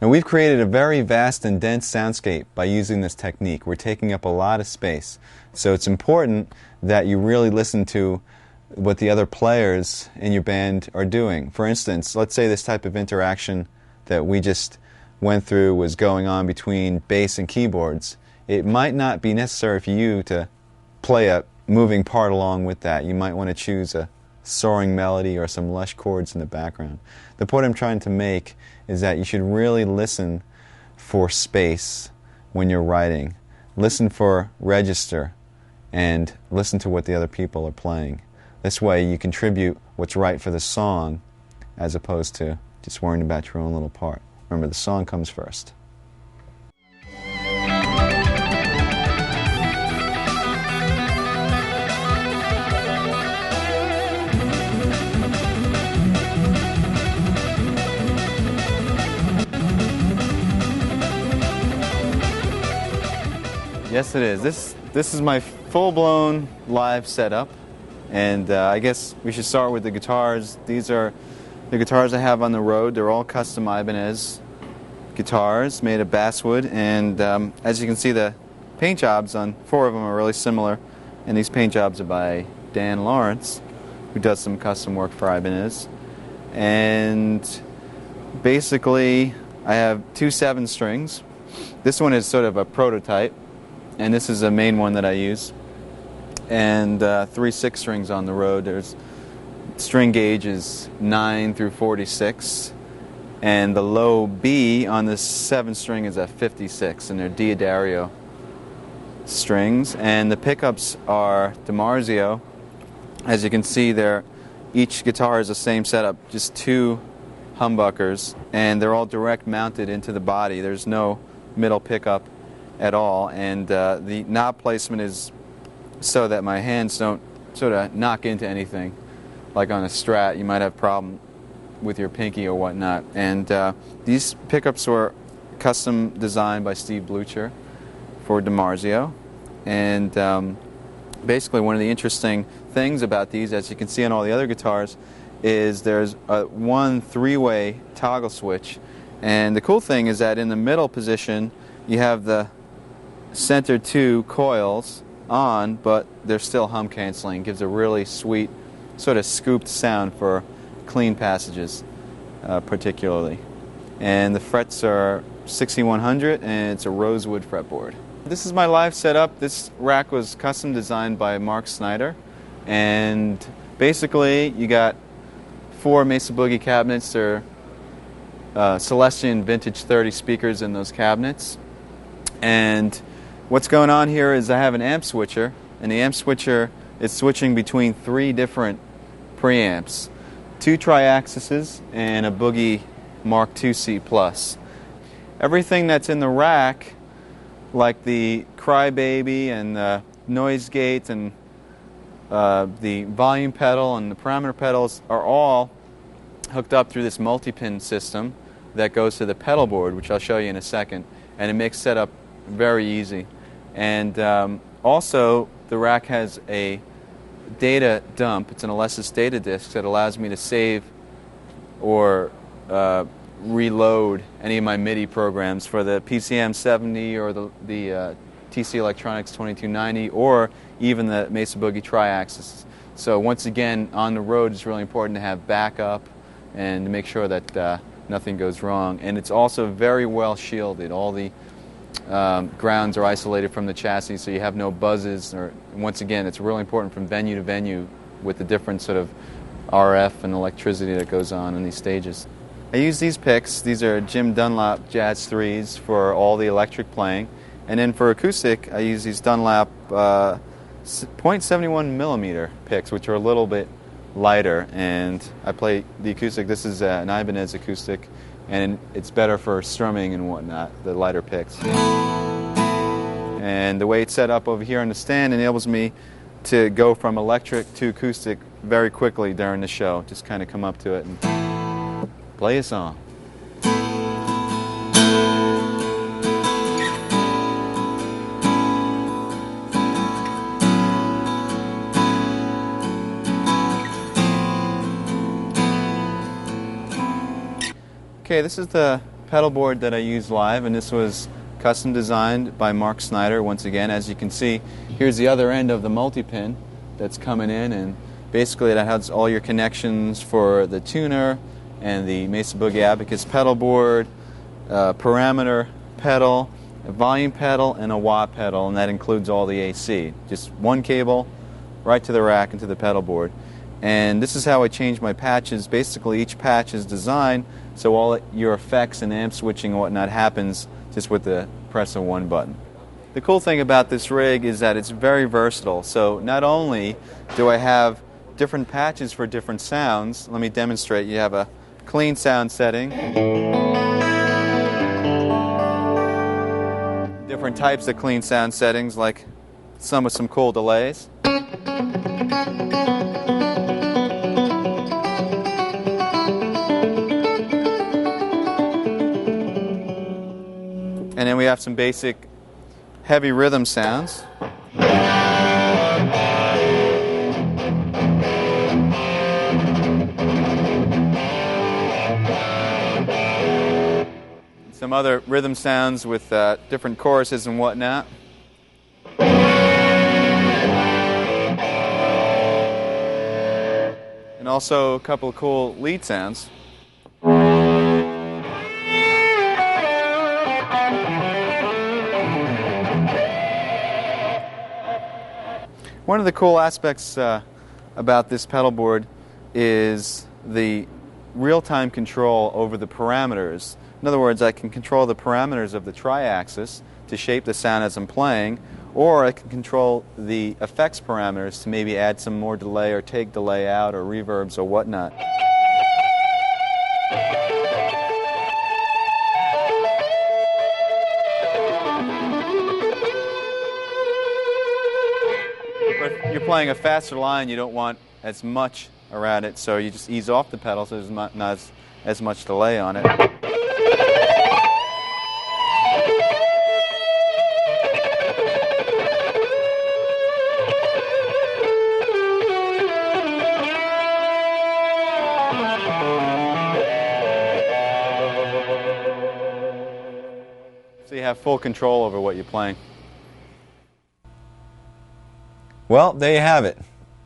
Now, we've created a very vast and dense soundscape by using this technique. We're taking up a lot of space. So it's important that you really listen to what the other players in your band are doing. For instance, let's say this type of interaction that we just went through was going on between bass and keyboards. It might not be necessary for you to play a moving part along with that. You might want to choose a soaring melody or some lush chords in the background. The point I'm trying to make is that you should really listen for space when you're writing. Listen for register and listen to what the other people are playing. This way you contribute what's right for the song as opposed to just worrying about your own little part. Remember, the song comes first. Yes, it is. This is my full-blown live setup, and I guess we should start with the guitars. These are the guitars I have on the road. They're all custom Ibanez guitars made of basswood, and as you can see, the paint jobs on 4 of them are really similar, and these paint jobs are by Dan Lawrence, who does some custom work for Ibanez. And basically, I have 2 7-strings. This one is sort of a prototype, and this is a main one that I use. And 3 6-strings on the road. There's string gauge is 9 through 46, and the low B on this 7-string is a 56, and they're Diodario strings. And the pickups are DiMarzio. As you can see, each guitar is the same setup, just 2 humbuckers, and they're all direct mounted into the body. There's no middle pickup at all, and the knob placement is so that my hands don't sort of knock into anything. Like on a Strat, you might have a problem with your pinky or whatnot. And these pickups were custom designed by Steve Blucher for DiMarzio. And basically one of the interesting things about these, as you can see on all the other guitars, is there's one 3-way toggle switch. And the cool thing is that in the middle position, you have the center 2 coils on, but they're still hum canceling. It gives a really sweet sort of scooped sound for clean passages, particularly. And the frets are 6100, and it's a rosewood fretboard. This is my live setup. This rack was custom designed by Mark Snyder, and basically you got 4 Mesa Boogie cabinets. They're Celestion Vintage 30 speakers in those cabinets. And what's going on here is I have an amp switcher, and the amp switcher is switching between 3 different preamps, 2 Triaxises and a Boogie Mark IIc Plus. Everything that's in the rack, like the Crybaby and the noise gate and the volume pedal and the parameter pedals, are all hooked up through this multi-pin system that goes to the pedal board, which I'll show you in a second, and it makes setup very easy. And also, the rack has a data dump. It's an Alesis data disk that allows me to save or reload any of my MIDI programs for the PCM 70 or the TC Electronics 2290 or even the Mesa Boogie Triaxis. So once again, on the road, it's really important to have backup and to make sure that nothing goes wrong. And it's also very well shielded. All the grounds are isolated from the chassis, so you have no buzzes. Or once again, it's really important from venue to venue with the different sort of RF and electricity that goes on in these stages. I use these picks. These are Jim Dunlap Jazz 3s for all the electric playing. And then for acoustic, I use these Dunlap 0.71 millimeter picks, which are a little bit lighter. And I play the acoustic. This is an Ibanez acoustic, and it's better for strumming and whatnot, the lighter picks. And the way it's set up over here on the stand enables me to go from electric to acoustic very quickly during the show. Just kind of come up to it and play a song. Okay, this is the pedal board that I use live, and this was custom designed by Mark Snyder. Once again, as you can see, here's the other end of the multi-pin that's coming in, and basically that has all your connections for the tuner and the Mesa Boogie Abacus pedal board, parameter pedal, a volume pedal, and a wah pedal, and that includes all the AC. Just one cable right to the rack and to the pedal board. And this is how I change my patches. Basically, each patch is designed so all your effects and amp switching and whatnot happens just with the press of one button. The cool thing about this rig is that it's very versatile. So not only do I have different patches for different sounds, let me demonstrate. You have a clean sound setting, different types of clean sound settings, like some with some cool delays. And then we have some basic heavy rhythm sounds. some other rhythm sounds with different choruses and whatnot. And also a couple of cool lead sounds. One of the cool aspects about this pedal board is the real-time control over the parameters. In other words, I can control the parameters of the tri-axis to shape the sound as I'm playing, or I can control the effects parameters to maybe add some more delay or take delay out or reverbs or whatnot. But if you're playing a faster line, you don't want as much around it, so you just ease off the pedal so there's not as much delay on it. So you have full control over what you're playing. Well, there you have it.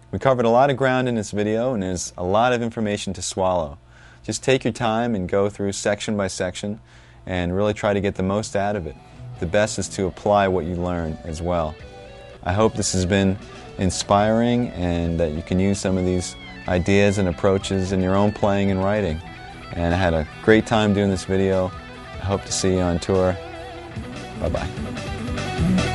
We covered a lot of ground in this video, and there's a lot of information to swallow. Just take your time and go through section by section and really try to get the most out of it. The best is to apply what you learn as well. I hope this has been inspiring and that you can use some of these ideas and approaches in your own playing and writing. And I had a great time doing this video. I hope to see you on tour. Bye-bye.